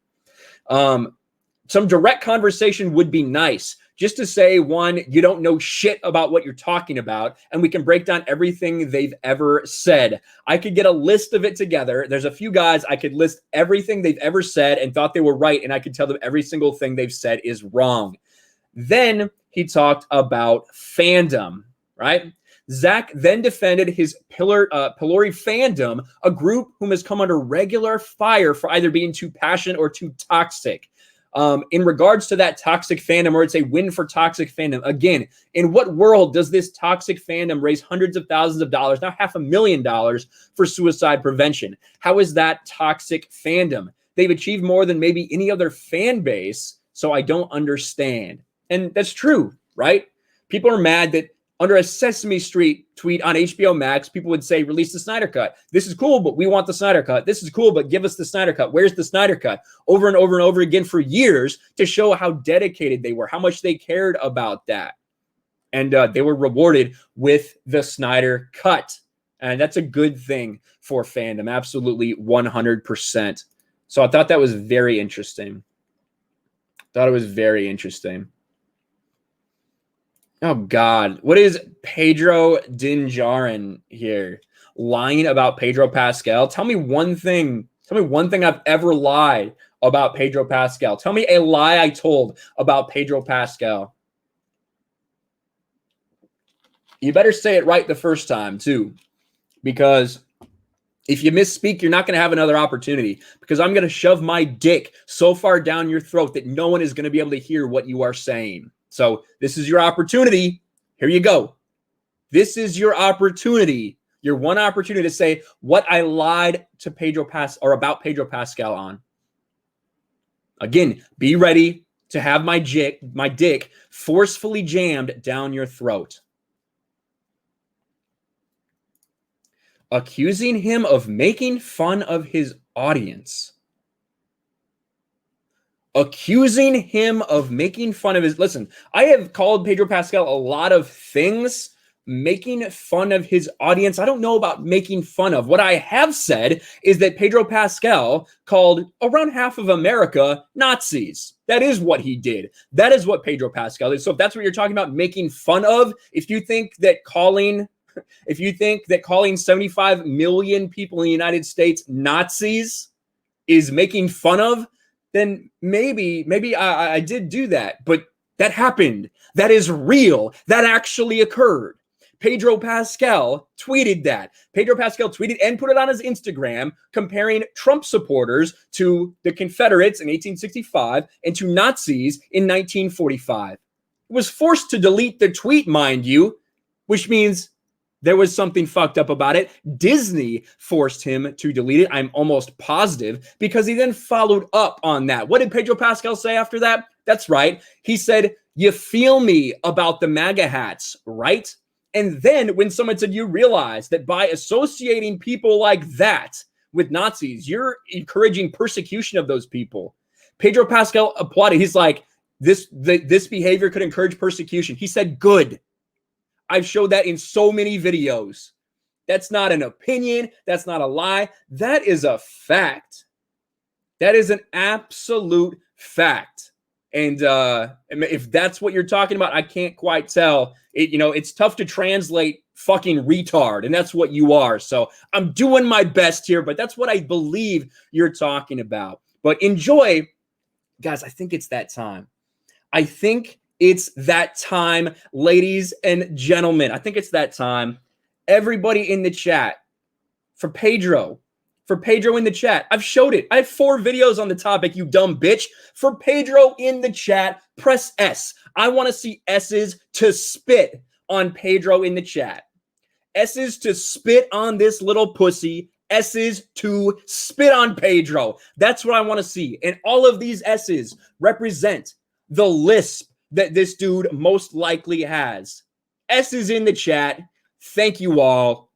Some direct conversation would be nice. Just to say, one, you don't know shit about what you're talking about, and we can break down everything they've ever said. I could get a list of it together. There's a few guys I could list everything they've ever said and thought they were right, and I could tell them every single thing they've said is wrong. Then he talked about fandom, right? Zack then defended his Pillory fandom, a group whom has come under regular fire for either being too passionate or too toxic. In regards to that toxic fandom, or it's a win for toxic fandom, again, in what world does this toxic fandom raise hundreds of thousands of dollars, now $500,000 for suicide prevention? How is that toxic fandom? They've achieved more than maybe any other fan base, so I don't understand. And that's true, right? People are mad that under a Sesame Street tweet on HBO Max, people would say, release the Snyder Cut. This is cool, but we want the Snyder Cut. This is cool, but give us the Snyder Cut. Where's the Snyder Cut? Over and over and over again for years to show how dedicated they were, how much they cared about that. And they were rewarded with the Snyder Cut. And that's a good thing for fandom. Absolutely 100%. So I thought that was very interesting. Thought it was very interesting. Oh, God. What is Pedro Dinjarin here? Lying about Pedro Pascal? Tell me one thing. Tell me one thing I've ever lied about Pedro Pascal. Tell me a lie I told about Pedro Pascal. You better say it right the first time, too, because if you misspeak, you're not going to have another opportunity, because I'm going to shove my dick so far down your throat that no one is going to be able to hear what you are saying. So this is your opportunity. Here you go. This is your opportunity. Your one opportunity to say what I lied to about Pedro Pascal on. Again, be ready to have my dick forcefully jammed down your throat. Accusing him of making fun of his audience. Accusing him of making fun of his... Listen, I have called Pedro Pascal a lot of things. Making fun of his audience, I don't know about making fun of. What I have said is that Pedro Pascal called around half of America Nazis. That is what he did. That is what Pedro Pascal is. So if that's what you're talking about, making fun of, if you think that calling 75 million people in the United States Nazis is making fun of, then maybe I did do that. But that happened. That is real. That actually occurred. Pedro Pascal tweeted that. Pedro Pascal tweeted and put it on his Instagram, comparing Trump supporters to the Confederates in 1865 and to Nazis in 1945. He was forced to delete the tweet, mind you, which means there was something fucked up about it. Disney forced him to delete it, I'm almost positive, because he then followed up on that. What did Pedro Pascal say after that? That's right. He said, "You feel me about the MAGA hats, right?" And then when someone said, you realize that by associating people like that with Nazis, you're encouraging persecution of those people. Pedro Pascal applauded. He's like, this behavior could encourage persecution. He said, good. I've showed that in so many videos. That's not an opinion. That's not a lie. That is a fact. That is an absolute fact. And if that's what you're talking about, I can't quite tell. It's tough to translate fucking retard, and that's what you are. So I'm doing my best here, but that's what I believe you're talking about. But enjoy, guys. I think it's that time. I think it's that time, ladies and gentlemen. I think it's that time. Everybody in the chat, for Pedro in the chat. I've showed it. I have 4 videos on the topic, you dumb bitch. For Pedro in the chat, press S. I want to see S's to spit on Pedro in the chat. S's to spit on this little pussy. S's to spit on Pedro. That's what I want to see. And all of these S's represent the lisp that this dude most likely has. S's in the chat. Thank you all.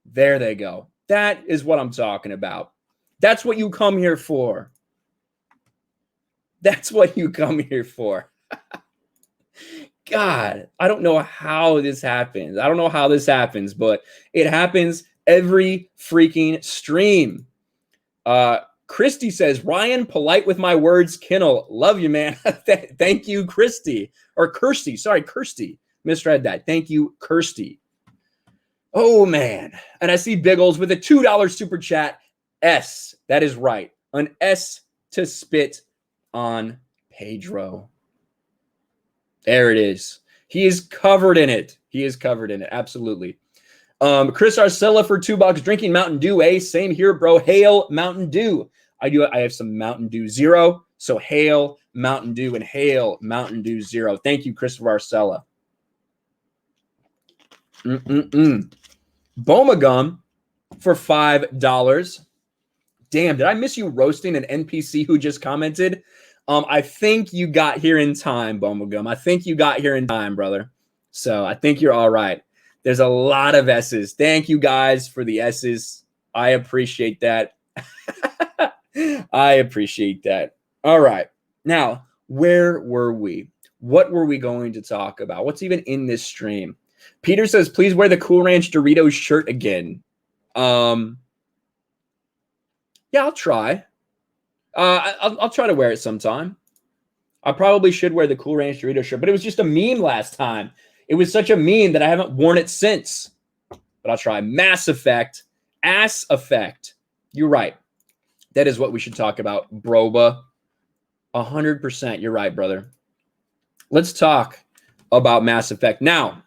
There they go. That is what I'm talking about. That's what you come here for. That's what you come here for. God, I don't know how this happens. I don't know how this happens, but it happens every freaking stream. Christy says, Ryan, polite with my words. Kinel, love you, man. Thank you, Christy. Or Kirsty. Sorry, Kirsty. Misread that. Thank you, Kirsty. Oh, man. And I see Biggles with a $2 super chat. S. That is right. An S to spit on Pedro. There it is. He is covered in it. He is covered in it. Absolutely. Chris Arcella for $2. Drinking Mountain Dew, eh? Same here, bro. Hail Mountain Dew. I have some Mountain Dew Zero. So hail Mountain Dew and hail Mountain Dew Zero. Thank you, Christopher Arcella. Boma Gum for $5. Damn, did I miss you roasting an NPC who just commented? I think you got here in time, Boma Gum. I think you got here in time, brother. So I think you're all right. There's a lot of S's. Thank you guys for the S's. I appreciate that. I appreciate that. All right. Now, where were we? What were we going to talk about? What's even in this stream? Peter says, please wear the Cool Ranch Doritos shirt again. Yeah, I'll try. I'll try to wear it sometime. I probably should wear the Cool Ranch Doritos shirt, but it was just a meme last time. It was such a meme that I haven't worn it since. But I'll try. Mass Effect. Ass Effect. You're right. That is what we should talk about, Broba. 100%. You're right, brother. Let's talk about Mass Effect. Now,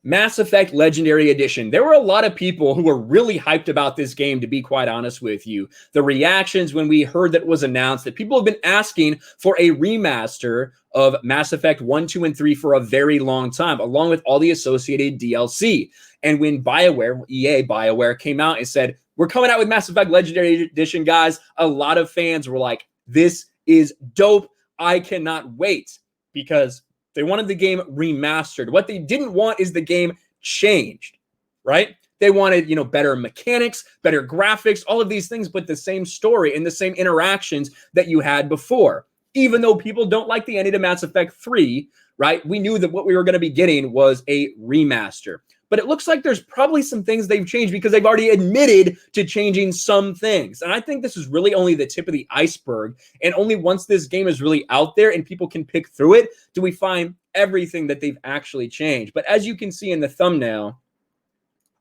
Mass Effect Legendary Edition. There were a lot of people who were really hyped about this game, to be quite honest with you. The reactions when we heard that it was announced, that people have been asking for a remaster of Mass Effect 1, 2, and 3 for a very long time, along with all the associated DLC. And when BioWare came out and said, we're coming out with Mass Effect Legendary Edition, guys, a lot of fans were like, this is dope. I cannot wait, because they wanted the game remastered. What they didn't want is the game changed, right? They wanted, better mechanics, better graphics, all of these things, but the same story and the same interactions that you had before. Even though people don't like the ending of Mass Effect 3, right? We knew that what we were going to be getting was a remaster. But it looks like there's probably some things they've changed, because they've already admitted to changing some things. And I think this is really only the tip of the iceberg. And only once this game is really out there and people can pick through it, do we find everything that they've actually changed. But as you can see in the thumbnail,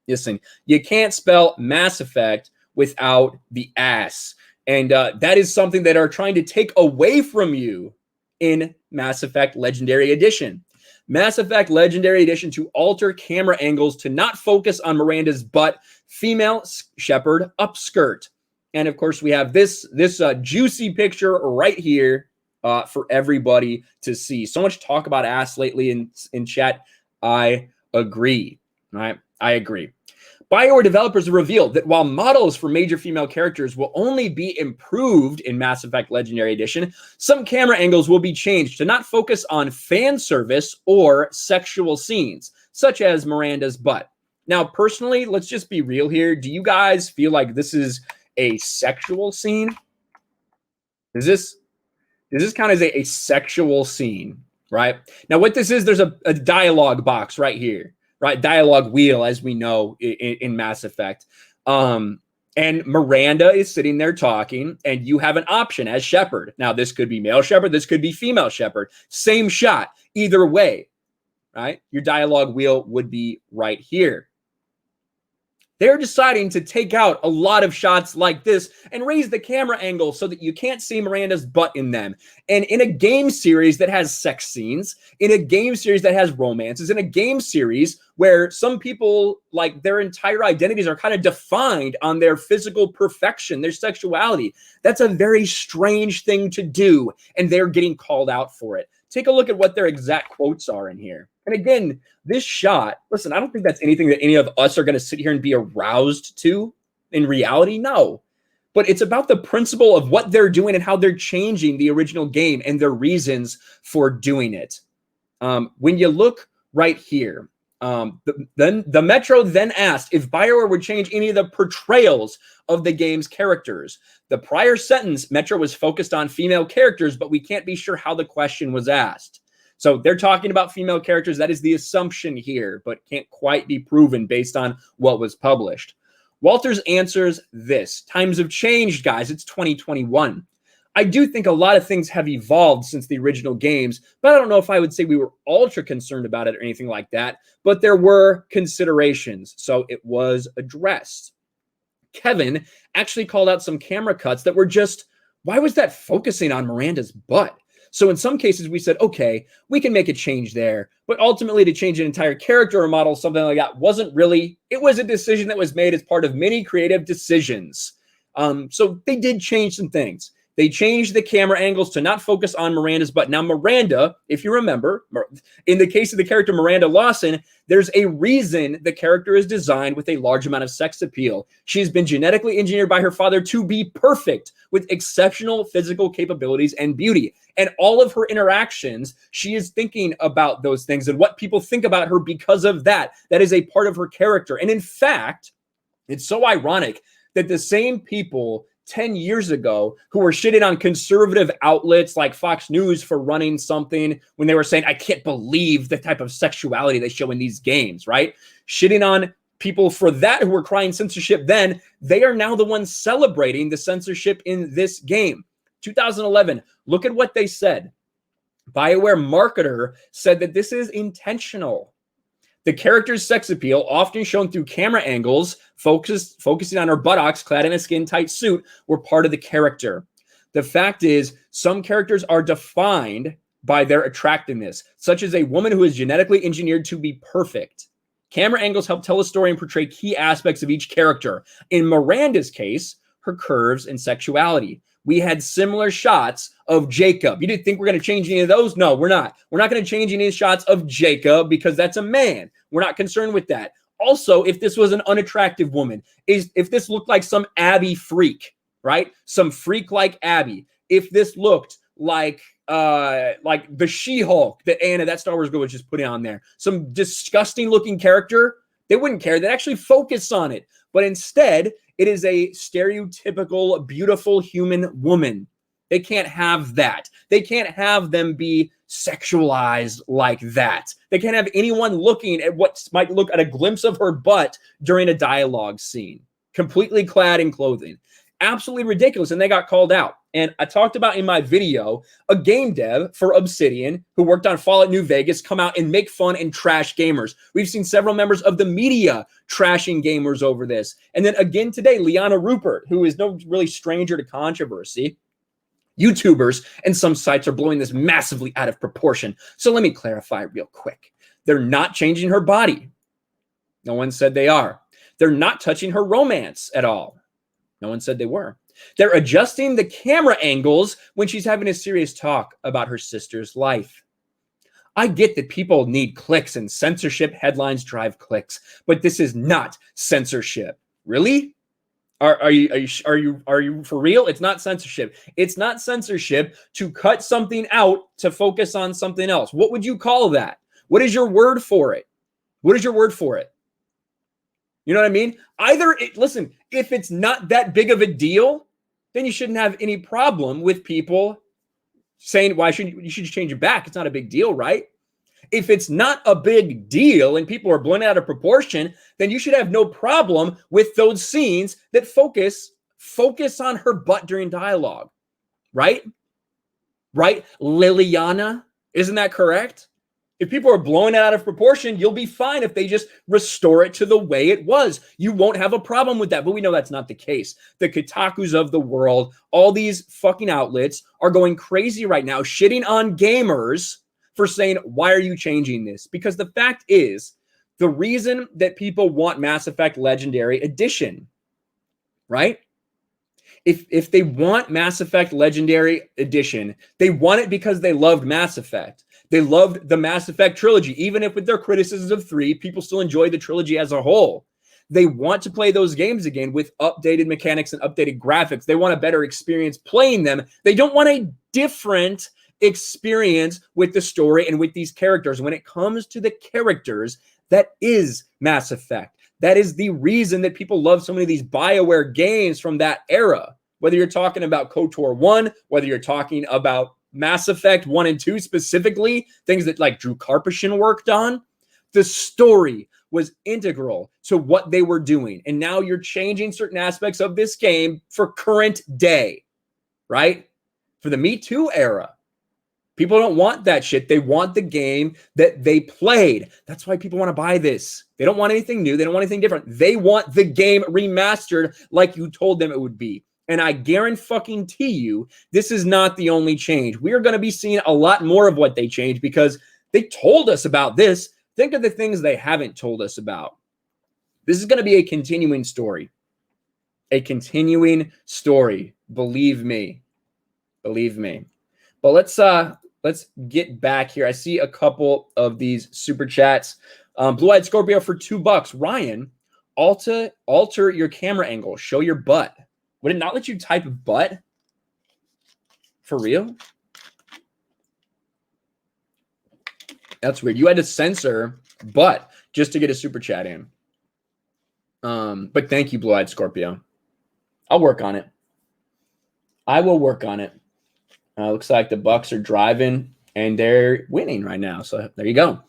listen, you can't spell Mass Effect without the ass. And that is something that are trying to take away from you in Mass Effect Legendary Edition. Mass Effect Legendary Edition to alter camera angles to not focus on Miranda's butt, female Shepard upskirt. And of course, we have this juicy picture right here for everybody to see. So much talk about ass lately in chat. I agree. All right, I agree. BioWare developers have revealed that while models for major female characters will only be improved in Mass Effect Legendary Edition, some camera angles will be changed to not focus on fan service or sexual scenes, such as Miranda's butt. Now, personally, let's just be real here. Do you guys feel like this is a sexual scene? Does this count as a sexual scene, right? Now, what this is, there's a dialogue box right here. Right, dialogue wheel, as we know in Mass Effect. And Miranda is sitting there talking, and you have an option as Shepard. Now, this could be male Shepard, this could be female Shepard. Same shot, either way, right? Your dialogue wheel would be right here. They're deciding to take out a lot of shots like this and raise the camera angle so that you can't see Miranda's butt in them. And in a game series that has sex scenes, in a game series that has romances, in a game series where some people, like, their entire identities are kind of defined on their physical perfection, their sexuality, that's a very strange thing to do, and they're getting called out for it. Take a look at what their exact quotes are in here. And again, this shot, listen, I don't think that's anything that any of us are going to sit here and be aroused to in reality. No. But it's about the principle of what they're doing and how they're changing the original game and their reasons for doing it. When you look right here, the Metro then asked if BioWare would change any of the portrayals of the game's characters. The prior sentence, Metro was focused on female characters, but we can't be sure how the question was asked. So they're talking about female characters. That is the assumption here, but can't quite be proven based on what was published. Walters answers this. Times have changed, guys. It's 2021. I do think a lot of things have evolved since the original games, but I don't know if I would say we were ultra concerned about it or anything like that, but there were considerations, so it was addressed. Kevin actually called out some camera cuts that were just, why was that focusing on Miranda's butt? So in some cases we said, okay, we can make a change there, but ultimately to change an entire character or model, something like that, wasn't really, it was a decision that was made as part of many creative decisions. So they did change some things. They changed the camera angles to not focus on Miranda's butt. Now, Miranda, if you remember, in the case of the character Miranda Lawson, there's a reason the character is designed with a large amount of sex appeal. She has been genetically engineered by her father to be perfect with exceptional physical capabilities and beauty. And all of her interactions, she is thinking about those things and what people think about her because of that. That is a part of her character. And in fact, it's so ironic that the same people 10 years ago who were shitting on conservative outlets like Fox News for running something when they were saying, I can't believe the type of sexuality they show in these games, right? Shitting on people for that who were crying censorship then, they are now the ones celebrating the censorship in this game. 2011, look at what they said. BioWare marketer said that this is intentional. The character's sex appeal, often shown through camera angles, focusing on her buttocks clad in a skin-tight suit, were part of the character. The fact is, some characters are defined by their attractiveness, such as a woman who is genetically engineered to be perfect. Camera angles help tell a story and portray key aspects of each character. In Miranda's case, her curves and sexuality. We had similar shots of Jacob. You didn't think we're going to change any of those? No, we're not. We're not going to change any shots of Jacob because that's a man. We're not concerned with that. Also, if this was an unattractive woman, if this looked like some Abby freak, right? Some freak like Abby. If this looked like the She-Hulk that Star Wars girl was just putting on there, some disgusting looking character, they wouldn't care. They'd actually focus on it. But instead, it is a stereotypical, beautiful human woman. They can't have that. They can't have them be sexualized like that. They can't have anyone looking at what might look at a glimpse of her butt during a dialogue scene, completely clad in clothing. Absolutely ridiculous, and they got called out. And I talked about in my video, a game dev for Obsidian who worked on Fallout New Vegas come out and make fun and trash gamers. We've seen several members of the media trashing gamers over this. And then again today, Liana Rupert, who is no really stranger to controversy. YouTubers and some sites are blowing this massively out of proportion. So let me clarify real quick. They're not changing her body. No one said they are. They're not touching her romance at all. No one said they were. They're adjusting the camera angles when she's having a serious talk about her sister's life. I get that people need clicks and censorship headlines drive clicks, but this is not censorship. Really? Are you for real? It's not censorship. It's not censorship to cut something out to focus on something else. What would you call that? What is your word for it? What is your word for it? You know what I mean? Listen, if it's not that big of a deal, then you shouldn't have any problem with people saying, you should change it back. It's not a big deal, right? If it's not a big deal and people are blown out of proportion, then you should have no problem with those scenes that focus on her butt during dialogue, right? Right? Liliana, isn't that correct? If people are blowing it out of proportion, you'll be fine if they just restore it to the way it was. You won't have a problem with that, but we know that's not the case. The Kotakus of the world, all these fucking outlets are going crazy right now, shitting on gamers for saying, why are you changing this? Because the fact is, the reason that people want Mass Effect Legendary Edition, right? If they want Mass Effect Legendary Edition, they want it because they loved Mass Effect. They loved the Mass Effect trilogy. Even if with their criticisms of 3, people still enjoy the trilogy as a whole. They want to play those games again with updated mechanics and updated graphics. They want a better experience playing them. They don't want a different experience with the story and with these characters. When it comes to the characters, that is Mass Effect. That is the reason that people love so many of these BioWare games from that era. Whether you're talking about KOTOR 1, whether you're talking about Mass Effect 1 and 2 specifically, things that like Drew Karpyshyn worked on, the story was integral to what they were doing. And now you're changing certain aspects of this game for current day, right? For the Me Too era. People don't want that shit. They want the game that they played. That's why people want to buy this. They don't want anything new. They don't want anything different. They want the game remastered like you told them it would be. And I guarantee you, this is not the only change. We are going to be seeing a lot more of what they changed because they told us about this. Think of the things they haven't told us about. This is going to be a continuing story. A continuing story. Believe me. Believe me. But let's get back here. I see a couple of these super chats. Blue-Eyed Scorpio for $2. Ryan, alter your camera angle. Show your butt. Would it not let you type butt? For real? That's weird. You had to censor butt just to get a super chat in. But thank you, Blue-Eyed Scorpio. I'll work on it. I will work on it. Looks like the Bucks are driving and they're winning right now. So there you go.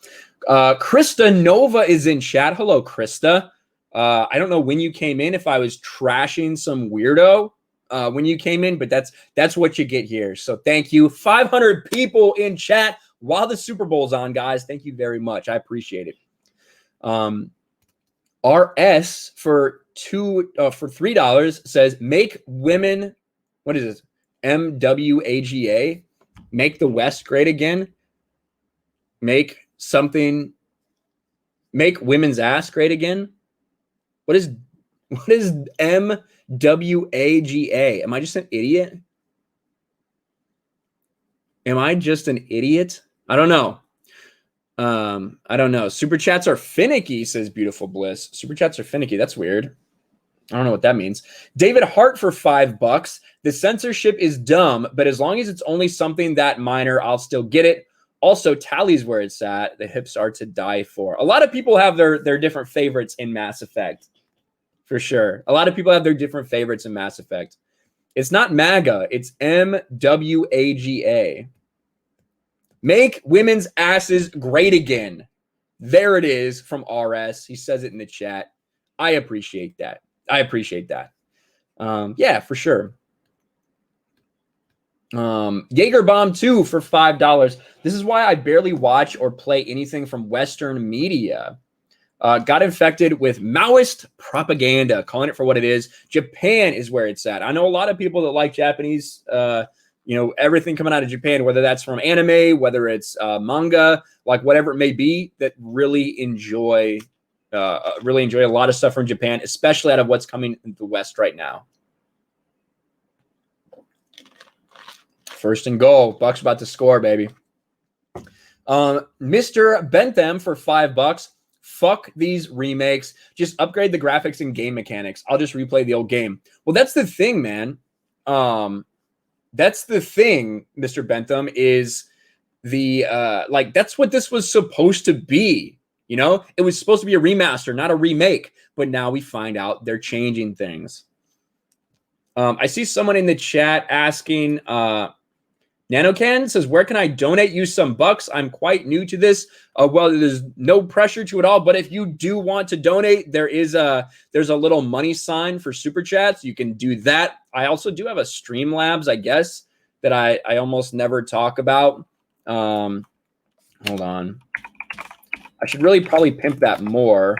Krista Nova is in chat. Hello, Krista. I don't know when you came in, if I was trashing some weirdo when you came in, but that's what you get here. So thank you. 500 people in chat while the Super Bowl's on, guys. Thank you very much. I appreciate it. RS for $3 says make women, what is this? MWAGA, make the West great again. Make women's ass great again. What is MWAGA? Am I just an idiot? Am I just an idiot? I don't know. I don't know. Super chats are finicky, says Beautiful Bliss. Super chats are finicky. That's weird. I don't know what that means. David Hart for $5. The censorship is dumb, but as long as it's only something that minor, I'll still get it. Also, Tally's where it's at. The hips are to die for. A lot of people have their different favorites in Mass Effect. For sure. A lot of people have their different favorites in Mass Effect. It's not MAGA. It's MWAGA. Make women's asses great again. There it is from RS. He says it in the chat. I appreciate that. Yeah, for sure. Jaeger Bomb 2 for $5. This is why I barely watch or play anything from Western media. Got infected with Maoist propaganda, calling it for what it is. Japan is where it's at. I know a lot of people that like Japanese, everything coming out of Japan, whether that's from anime, whether it's manga, like whatever it may be, that really enjoy a lot of stuff from Japan, especially out of what's coming in the West right now. First and goal. Buck's about to score, baby. Mr. Bentham for $5. Fuck these remakes. Just upgrade the graphics and game mechanics. I'll just replay the old game. Well, that's the thing, man. That's the thing, Mr. Bentham, is that's what this was supposed to be. It was supposed to be a remaster, not a remake. But now we find out they're changing things. I see someone in the chat asking, Nanocan says, where can I donate you some bucks? I'm quite new to this. Well, there's no pressure to it all, but if you do want to donate, there's a little money sign for super chats. You can do that. I also do have a Streamlabs, I guess, that I almost never talk about. Hold on. I should really probably pimp that more,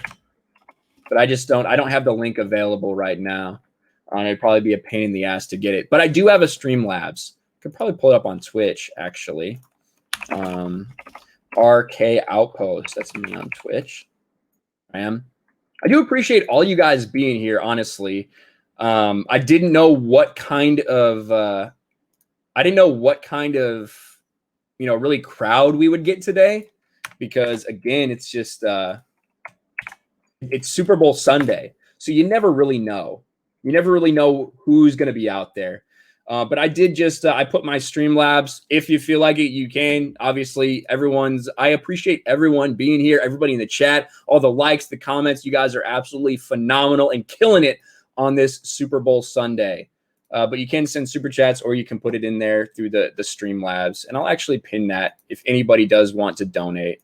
but I don't have the link available right now. It'd probably be a pain in the ass to get it, but I do have a Streamlabs. Could probably pull it up on Twitch, actually. RK Outpost. That's me on Twitch. I do appreciate all you guys being here, honestly. I didn't know what kind of really crowd we would get today, because again, it's just it's Super Bowl Sunday. So you never really know. You never really know who's going to be out there. But I did just, I put my Streamlabs. If you feel like it, you can. Obviously, I appreciate everyone being here, everybody in the chat, all the likes, the comments. You guys are absolutely phenomenal and killing it on this Super Bowl Sunday. But you can send super chats, or you can put it in there through the Streamlabs. And I'll actually pin that if anybody does want to donate.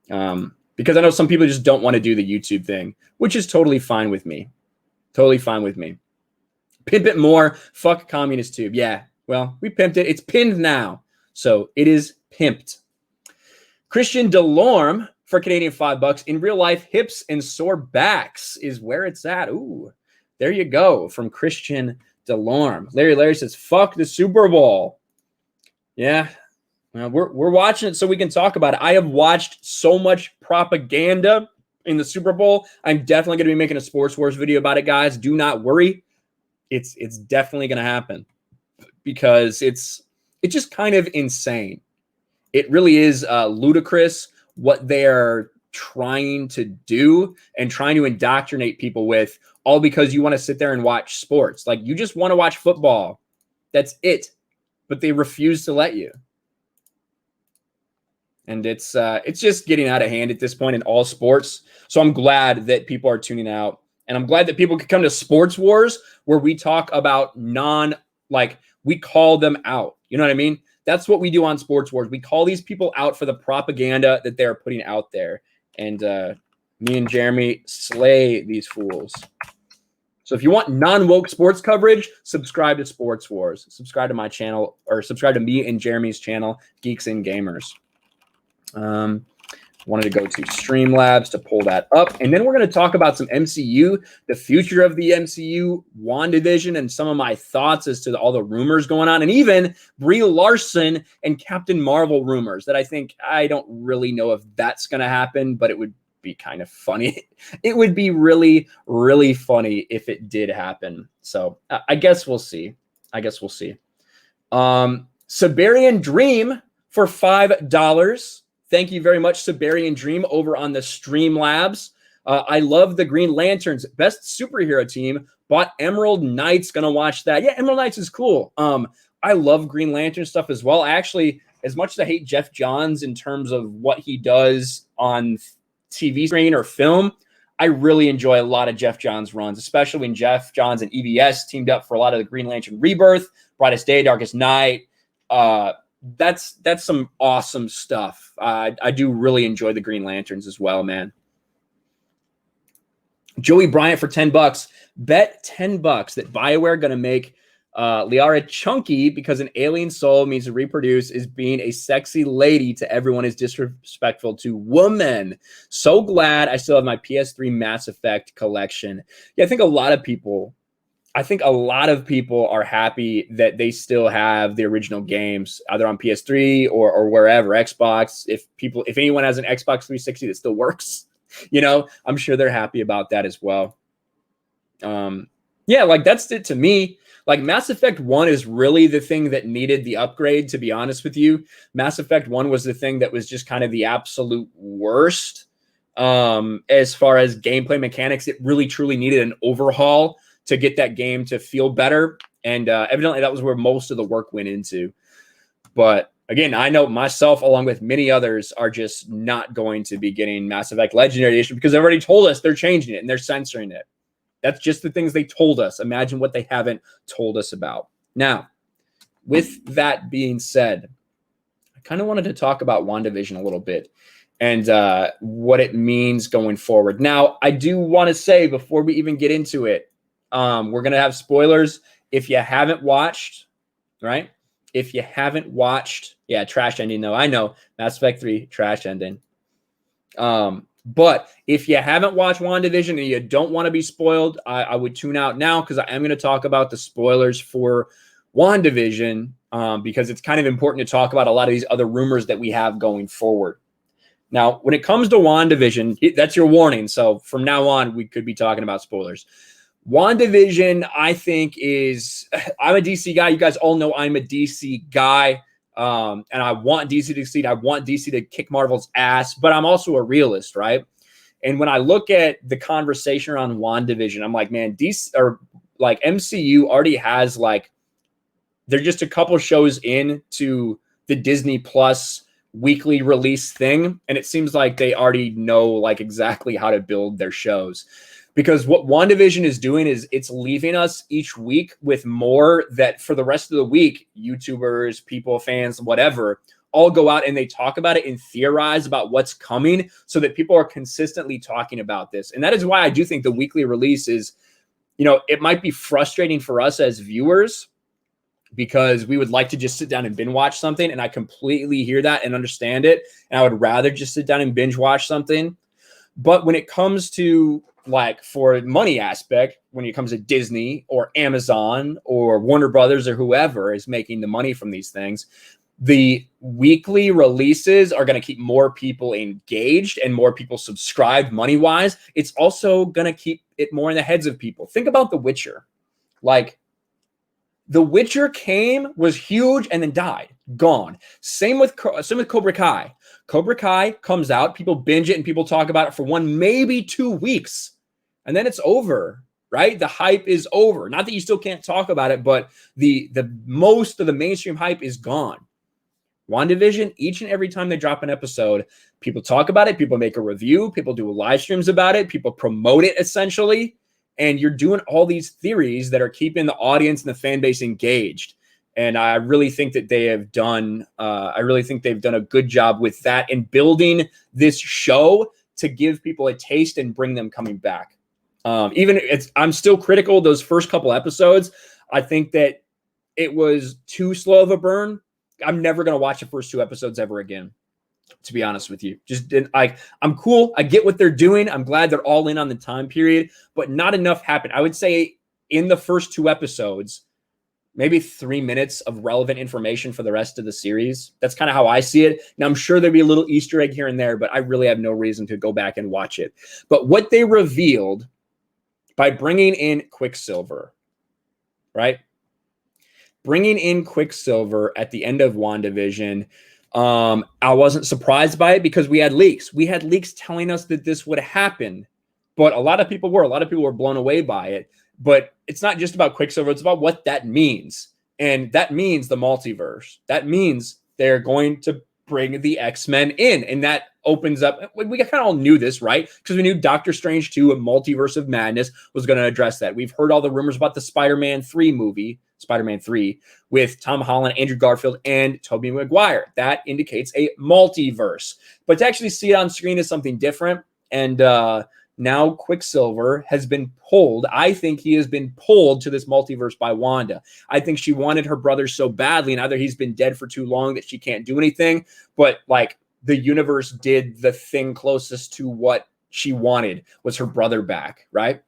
Because I know some people just don't want to do the YouTube thing, which is totally fine with me. Totally fine with me. Pimp it more. Fuck Communist Tube. Yeah, well, we pimped it. It's pinned now. So it is pimped. Christian Delorme for Canadian $5. In real life, hips and sore backs is where it's at. Ooh, there you go. From Christian Delorme. Larry says, fuck the Super Bowl. Yeah, well, we're watching it so we can talk about it. I have watched so much propaganda in the Super Bowl. I'm definitely going to be making a Sports Wars video about it, guys. Do not worry. It's definitely going to happen, because it's just kind of insane. It really is ludicrous what they're trying to do and trying to indoctrinate people with, all because you want to sit there and watch sports. Like, you just want to watch football. That's it. But they refuse to let you. And it's just getting out of hand at this point in all sports. So I'm glad that people are tuning out. And I'm glad that people could come to Sports Wars, where we talk about we call them out. You know what I mean? That's what we do on Sports Wars. We call these people out for the propaganda that they're putting out there. And me and Jeremy slay these fools. So if you want non-woke sports coverage, subscribe to Sports Wars. Subscribe to my channel, or subscribe to me and Jeremy's channel, Geeks and Gamers. Wanted to go to Streamlabs to pull that up. And then we're going to talk about some MCU, the future of the MCU, WandaVision, and some of my thoughts as to all the rumors going on, and even Brie Larson and Captain Marvel rumors that I don't really know if that's going to happen, but it would be kind of funny. It would be really, really funny if it did happen. So I guess we'll see. Siberian Dream for $5. Thank you very much, Siberian Dream, over on the Streamlabs. I love the Green Lanterns. Best superhero team. Bought Emerald Knights. Gonna watch that. Yeah, Emerald Knights is cool. I love Green Lantern stuff as well. Actually, as much as I hate Jeff Johns in terms of what he does on TV screen or film, I really enjoy a lot of Jeff Johns runs, especially when Jeff Johns and EBS teamed up for a lot of the Green Lantern Rebirth, Brightest Day, Darkest Night. That's some awesome stuff. I do really enjoy the Green Lanterns as well, man. Joey Bryant for $10. Bet $10 that BioWare going to make Liara chunky because an alien soul means to reproduce is being a sexy lady to everyone is disrespectful to women. So glad I still have my PS3 Mass Effect collection. Yeah, I think a lot of people are happy that they still have the original games either on PS3 or wherever, Xbox. If anyone has an Xbox 360 that still works, I'm sure they're happy about that as well. Yeah, like that's it to me. Like Mass Effect 1 is really the thing that needed the upgrade, to be honest with you. Mass Effect 1 was the thing that was just kind of the absolute worst. As far as gameplay mechanics, it really truly needed an overhaul to get that game to feel better. And evidently that was where most of the work went into. But again, I know myself, along with many others, are just not going to be getting Mass Effect Legendary Edition because they've already told us they're changing it and they're censoring it. That's just the things they told us. Imagine what they haven't told us about. Now, with that being said, I kind of wanted to talk about WandaVision a little bit and what it means going forward. Now, I do want to say before we even get into it, we're going to have spoilers. If you haven't watched, right? If you haven't watched, yeah, trash ending though. I know Mass Effect 3, trash ending. But if you haven't watched WandaVision and you don't want to be spoiled, I would tune out now because I am going to talk about the spoilers for WandaVision because it's kind of important to talk about a lot of these other rumors that we have going forward. Now, when it comes to WandaVision, that's your warning. So from now on, we could be talking about spoilers. WandaVision, I think, I'm a DC guy. You guys all know I'm a DC guy. And I want DC to succeed. I want DC to kick Marvel's ass, but I'm also a realist, right? And when I look at the conversation around WandaVision, I'm like, man, DC or like MCU already has they're just a couple shows into the Disney Plus weekly release thing. And it seems like they already know exactly how to build their shows. Because what WandaVision is doing is it's leaving us each week with more that for the rest of the week, YouTubers, people, fans, whatever, all go out and they talk about it and theorize about what's coming so that people are consistently talking about this. And that is why I do think the weekly release is, it might be frustrating for us as viewers because we would like to just sit down and binge watch something. And I completely hear that and understand it. And I would rather just sit down and binge watch something. But when it comes to for money aspect, when it comes to Disney or Amazon or Warner Brothers or whoever is making the money from these things, the weekly releases are going to keep more people engaged and more people subscribed money-wise. It's also going to keep it more in the heads of people. Think about The Witcher. The Witcher was huge and then died, gone. Same with Cobra Kai. Cobra Kai comes out, people binge it and people talk about it for 1, maybe 2 weeks. And then it's over, right? The hype is over. Not that you still can't talk about it, but the most of the mainstream hype is gone. WandaVision, each and every time they drop an episode, people talk about it, people make a review, people do live streams about it, people promote it essentially, and you're doing all these theories that are keeping the audience and the fan base engaged. And I really think that they have done a good job with that in building this show to give people a taste and bring them coming back. I'm still critical of those first couple episodes. I think that it was too slow of a burn. I'm never going to watch the first 2 episodes ever again. to be honest with you. Just didn't like, I'm cool. I get what they're doing. I'm glad they're all in on the time period, but not enough happened. I would say in the first 2 episodes, maybe 3 minutes of relevant information for the rest of the series. That's kind of how I see it. Now, I'm sure there'd be a little Easter egg here and there, but I really have no reason to go back and watch it. But what they revealed by bringing in Quicksilver, right? Bringing in Quicksilver at the end of WandaVision, I wasn't surprised by it because we had leaks. We had leaks telling us that this would happen, but a lot of people were blown away by it. But it's not just about Quicksilver. It's about what that means. And that means the multiverse. That means they're going to bring the X-Men in. And that opens up. We kind of all knew this, right? Because we knew Doctor Strange 2, A Multiverse of Madness, was going to address that. We've heard all the rumors about the Spider-Man 3 movie, Spider-Man 3, with Tom Holland, Andrew Garfield, and Tobey Maguire. That indicates a multiverse. But to actually see it on screen is something different. And now Quicksilver has been pulled. I think he has been pulled to this multiverse by Wanda. I think she wanted her brother so badly, and either he's been dead for too long that she can't do anything, but like the universe did the thing closest to what she wanted, was her brother back, right?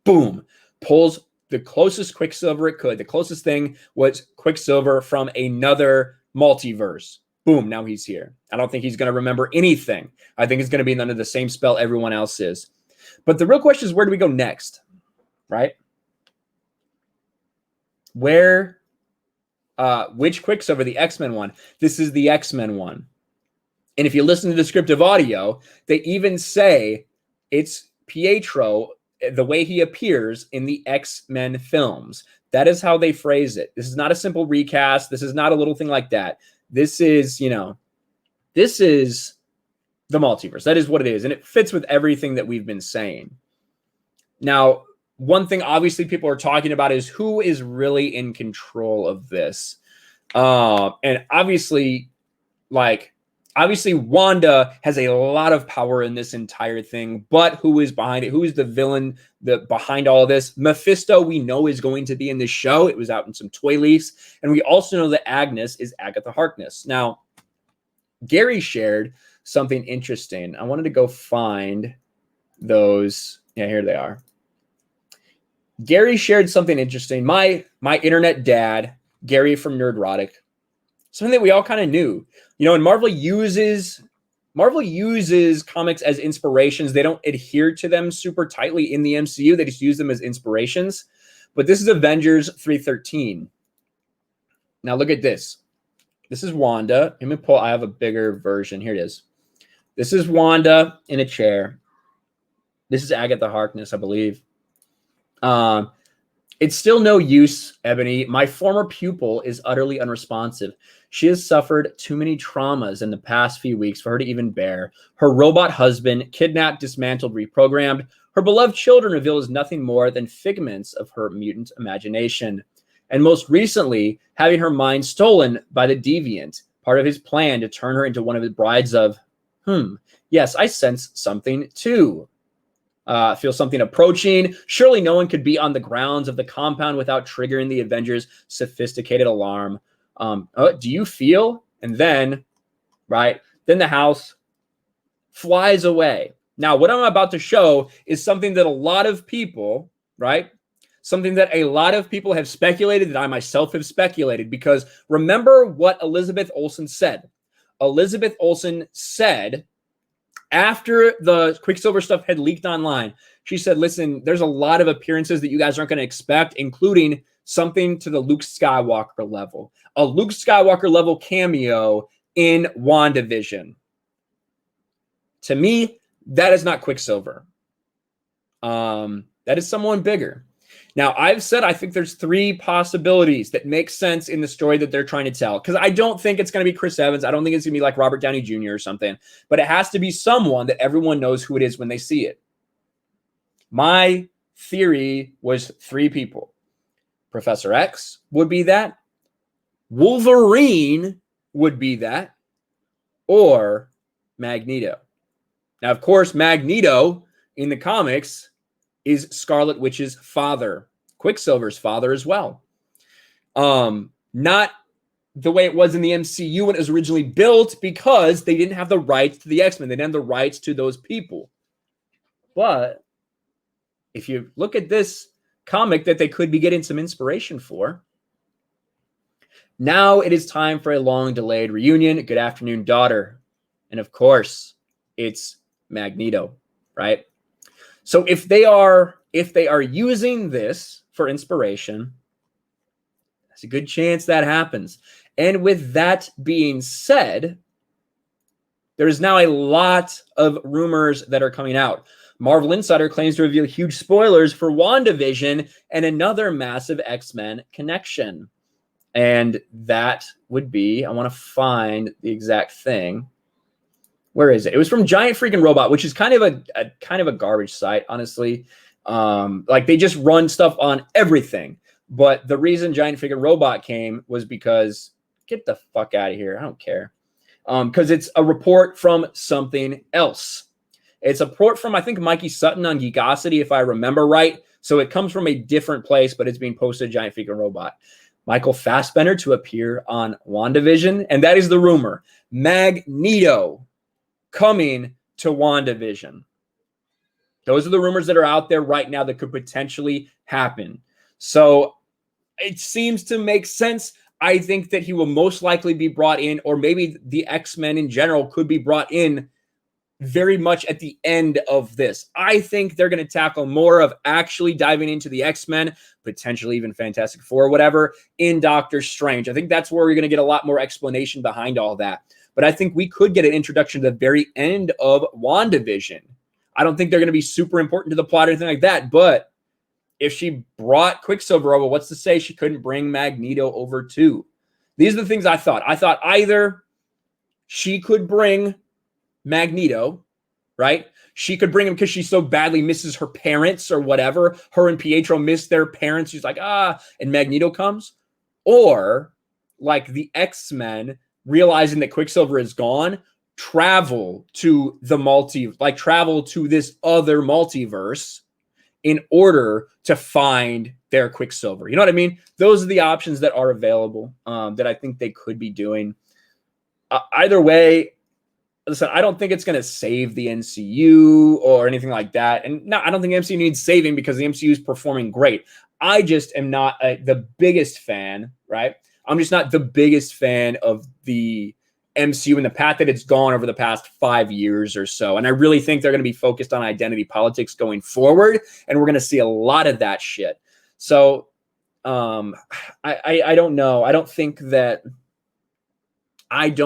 Boom. Pulls the closest Quicksilver it could. The closest thing was Quicksilver from another multiverse. Boom, now he's here. I don't think he's going to remember anything. I think he's going to be under the same spell everyone else is. But the real question is, where do we go next? Right? Where, which Quicksilver? The X-Men one. This is the X-Men one. And if you listen to the descriptive audio, they even say it's Pietro, the way he appears in the X-Men films. That is how they phrase it. This is not a simple recast. This is not a little thing like that. This is, this is the multiverse. That is what it is. And it fits with everything that we've been saying. Now, one thing obviously people are talking about is who is really in control of this. And obviously, Wanda has a lot of power in this entire thing, but who is behind it? Who is the villain behind all of this? Mephisto, we know, is going to be in this show. It was out in some toy leaks. And we also know that Agnes is Agatha Harkness. Now, Gary shared something interesting. I wanted to go find those. Yeah, here they are. Gary shared something interesting. My internet dad, Gary from Nerdrotic, something that we all kind of knew. And Marvel uses comics as inspirations. They don't adhere to them super tightly in the MCU. They just use them as inspirations. But this is Avengers 313. Now look at this. This is Wanda. Let me pull. I have a bigger version. Here it is. This is Wanda in a chair. This is Agatha Harkness, I believe. It's still no use, Ebony. My former pupil is utterly unresponsive. She has suffered too many traumas in the past few weeks for her to even bear. Her robot husband, kidnapped, dismantled, reprogrammed. Her beloved children revealed as nothing more than figments of her mutant imagination. And most recently, having her mind stolen by the deviant, part of his plan to turn her into one of his brides of, yes, I sense something too. Feel something approaching. Surely no one could be on the grounds of the compound without triggering the Avengers' sophisticated alarm. Do you feel? And then, then the house flies away. Now, what I'm about to show is something that a lot of people, something that a lot of people have speculated, that I myself have speculated, because remember what Elizabeth Olsen said. Elizabeth Olsen said, after the Quicksilver stuff had leaked online, she said, listen, there's a lot of appearances that you guys aren't going to expect, including something to the Luke Skywalker level. A Luke Skywalker level cameo in WandaVision. To me, that is not Quicksilver. That is someone bigger. Now, I've said I think there's 3 possibilities that make sense in the story that they're trying to tell. Because I don't think it's going to be Chris Evans. I don't think it's going to be like Robert Downey Jr. or something. But it has to be someone that everyone knows who it is when they see it. My theory was 3 people. Professor X would be that. Wolverine would be that. Or Magneto. Now, of course, Magneto in the comics is Scarlet Witch's father, Quicksilver's father as well. Not the way it was in the MCU when it was originally built, because they didn't have the rights to the X-Men. They didn't have the rights to those people. But if you look at this comic that they could be getting some inspiration for, now it is time for a long-delayed reunion. Good afternoon, daughter. And of course, it's Magneto, right? So if they are using this for inspiration, there's a good chance that happens. And with that being said, there is now a lot of rumors that are coming out. Marvel Insider claims to reveal huge spoilers for WandaVision and another massive X-Men connection. And that would be, I want to find the exact thing. Where is it? It was from Giant Freaking Robot, which is kind of a garbage site, honestly. Like they just run stuff on everything. But the reason Giant Freaking Robot came was because, get the fuck out of here. I don't care. Because it's a report from something else. It's a report from, I think, Mikey Sutton on Geekosity, if I remember right. So it comes from a different place, but it's being posted to Giant Freaking Robot. Michael Fassbender to appear on WandaVision. And that is the rumor. Magneto coming to WandaVision. Those are the rumors that are out there right now that could potentially happen. So it seems to make sense. I think that he will most likely be brought in, or maybe the X-Men in general could be brought in very much at the end of this. I think they're going to tackle more of actually diving into the X-Men, potentially even Fantastic Four or whatever, in Doctor Strange. I think that's where we're going to get a lot more explanation behind all that. But I think we could get an introduction to the very end of WandaVision. I don't think they're going to be super important to the plot or anything like that, but if she brought Quicksilver over, what's to say she couldn't bring Magneto over too? These are the things I thought. I thought either she could bring Magneto, right? She could bring him because she so badly misses her parents or whatever. Her and Pietro miss their parents. She's like, and Magneto comes. Or like the X-Men realizing that Quicksilver is gone, travel to the travel to this other multiverse in order to find their Quicksilver. You know what I mean? Those are the options that are available that I think they could be doing. Either way, listen, I don't think it's going to save the MCU or anything like that. And no, I don't think the MCU needs saving because the MCU is performing great. I just am not the biggest fan, right? I'm just not the biggest fan of the MCU and the path that it's gone over the past 5 years or so. And I really think they're going to be focused on identity politics going forward. And we're going to see a lot of that shit. So I don't know. I don't think that it's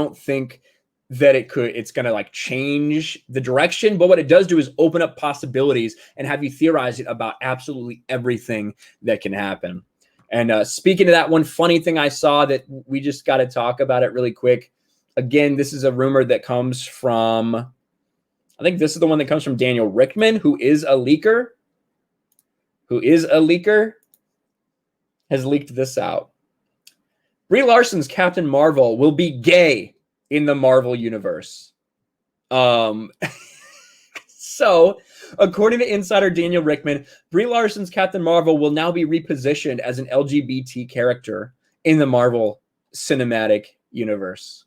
going to like change the direction, but what it does do is open up possibilities and have you theorize it about absolutely everything that can happen. And speaking of that, one funny thing I saw that we just got to talk about it really quick. Again, this is a rumor that comes from, I think this is the one that comes from Daniel Rickman, who is a leaker, has leaked this out. Brie Larson's Captain Marvel will be gay in the Marvel universe. So, according to insider Daniel Rickman, Brie Larson's Captain Marvel will now be repositioned as an LGBT character in the Marvel Cinematic Universe.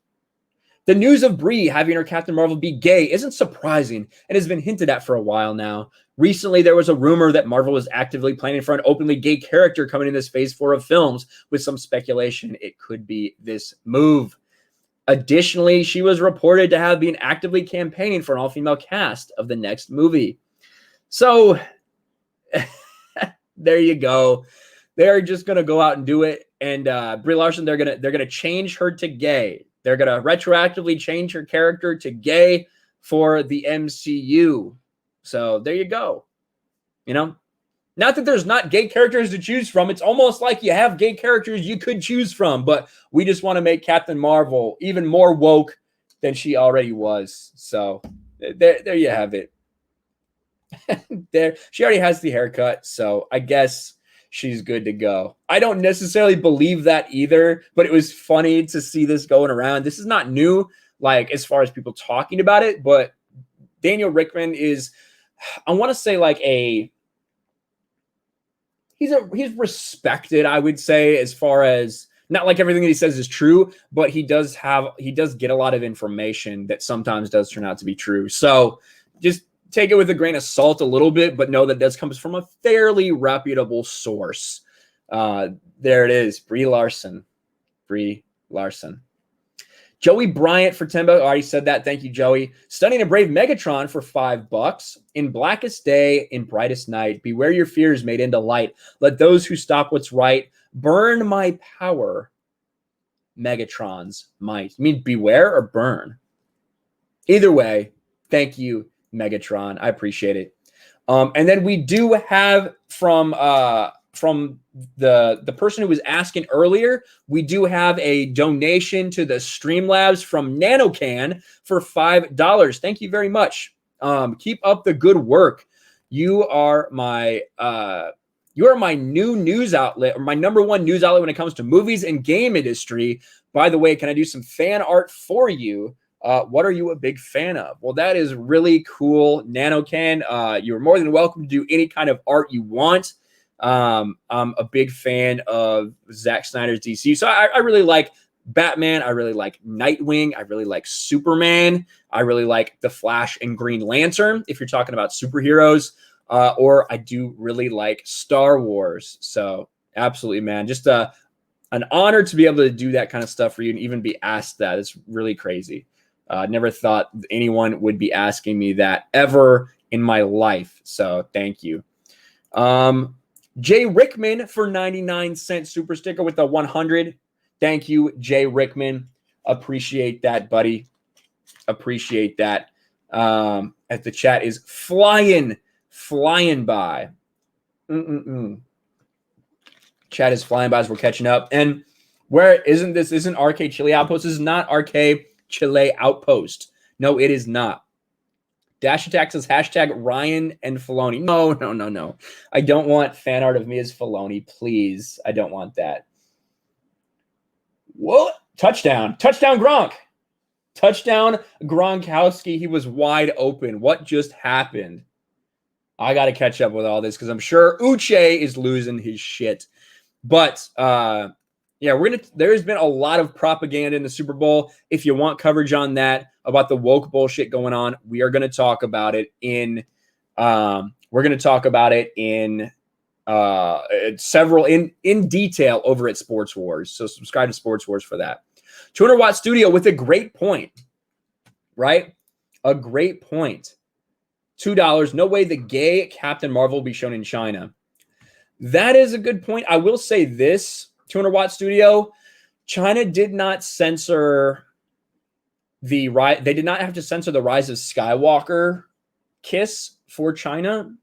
The news of Brie having her Captain Marvel be gay isn't surprising and has been hinted at for a while now. Recently, there was a rumor that Marvel was actively planning for an openly gay character coming in this phase 4 of films, with some speculation it could be this move. Additionally, she was reported to have been actively campaigning for an all-female cast of the next movie. So, there you go. They're just gonna go out and do it. And Brie Larson, they're gonna change her to gay. They're gonna retroactively change her character to gay for the MCU. So there you go. You know, not that there's not gay characters to choose from. It's almost like you have gay characters you could choose from, but we just want to make Captain Marvel even more woke than she already was. So there you have it. There, she already has the haircut, so I guess she's good to go. I don't necessarily believe that either, but it was funny to see this going around. This is not new, like as far as people talking about it, but Daniel Rickman is, I want to say like he's respected, I would say, as far as Not like everything that he says is true, but he does get a lot of information that sometimes does turn out to be true. So just take it with a grain of salt a little bit, but know that does come from a fairly reputable source. There it is. Brie Larson. Joey Bryant for 10 bucks. Already said that. Thank you, Joey. Stunning and Brave Megatron for $5. In blackest day, in brightest night, beware your fears made into light. Let those who stop what's right burn my power. Megatron's might. You mean beware or burn? Either way, thank you, Megatron. I appreciate it. And then we do have from the person who was asking earlier, we do have a donation to the Streamlabs from NanoCan for $5. Thank you very much. Keep up the good work. You are my new news outlet, or my number one news outlet when it comes to movies and game industry. By the way, can I do some fan art for you? What are you a big fan of? Well, that is really cool, NanoCan. You're more than welcome to do any kind of art you want. I'm a big fan of Zack Snyder's DC. So I really like Batman. I really like Nightwing. I really like Superman. I really like The Flash and Green Lantern, if you're talking about superheroes. Or I do really like Star Wars. So absolutely, man. Just an honor to be able to do that kind of stuff for you and even be asked that. It's really crazy. Never thought anyone would be asking me that ever in my life. So thank you. Jay Rickman for 99-cent super sticker with the 100. Thank you, Jay Rickman. Appreciate that, buddy. Appreciate that. As the chat is flying by. Chat is flying by as we're catching up. And where isn't RK Chile Outpost? This is not RK Chile Outpost. No, it is not. Dash Attack says hashtag Ryan and Filoni. No. I don't want fan art of me as Filoni, please. I don't want that. What? Touchdown Gronk. Touchdown Gronkowski. He was wide open. What just happened? I got to catch up with all this because I'm sure Uche is losing his shit. But yeah, there's been a lot of propaganda in the Super Bowl. If you want coverage on that, about the woke bullshit going on, we are going to talk about it in detail over at Sports Wars. So subscribe to Sports Wars for that. 200-watt studio with a great point, right? A great point. $2. No way the gay Captain Marvel will be shown in China. That is a good point. I will say this, 200-watt studio, China did not censor they did not have to censor the Rise of Skywalker kiss for China.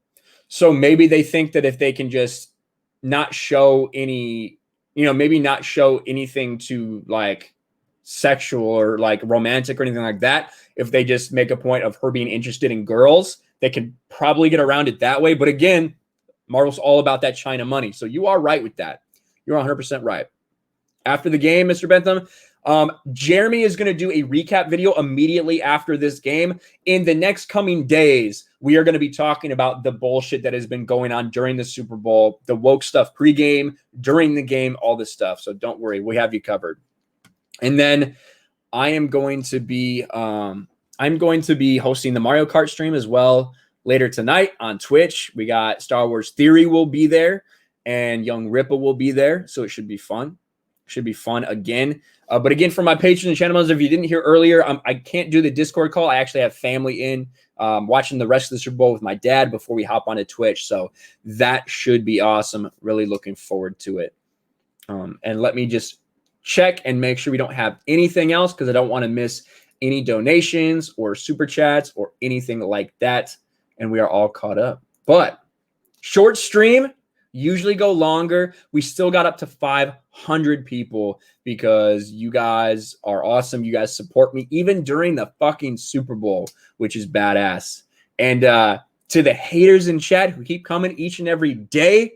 So maybe they think that if they can just not show any, maybe not show anything to like sexual or like romantic or anything like that, if they just make a point of her being interested in girls, they can probably get around it that way. But again, Marvel's all about that China money. So you are right with that. You're 100% right. After the game, Mr. Bentham, Jeremy is going to do a recap video immediately after this game. In the next coming days, we are going to be talking about the bullshit that has been going on during the Super Bowl, the woke stuff pregame, during the game, all this stuff. So don't worry, we have you covered. And then I am going to be hosting the Mario Kart stream as well later tonight on Twitch. We got Star Wars Theory will be there, and Young Rippa will be there. So it should be fun. Should be fun again. But again, for my patrons and channel members, if you didn't hear earlier, I can't do the Discord call. I actually have family in watching the rest of the Super Bowl with my dad before we hop onto Twitch. So that should be awesome. Really looking forward to it. And let me just check and make sure we don't have anything else because I don't want to miss any donations or super chats or anything like that. And we are all caught up. But short stream. Usually go longer. We still got up to 500 people because you guys are awesome. You guys support me even during the fucking Super Bowl, which is badass. And to the haters in chat who keep coming each and every day,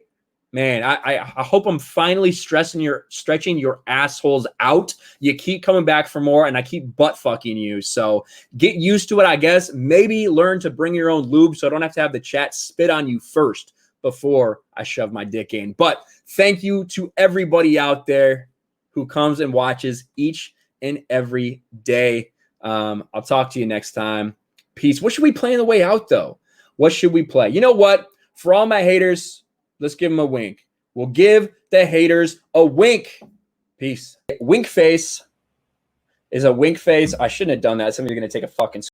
man, I hope I'm finally stretching your assholes out. You keep coming back for more, and I keep butt fucking you. So get used to it, I guess. Maybe learn to bring your own lube so I don't have to have the chat spit on you first before I shove my dick in. But thank you to everybody out there. who comes and watches each and every day. I'll talk to you next time. Peace. What should we play on the way out, though? What should we play? You know what? For all my haters, let's give them a wink. We'll give the haters a wink. Peace. Wink face is a wink face. I shouldn't have done that. Somebody's going to take a fucking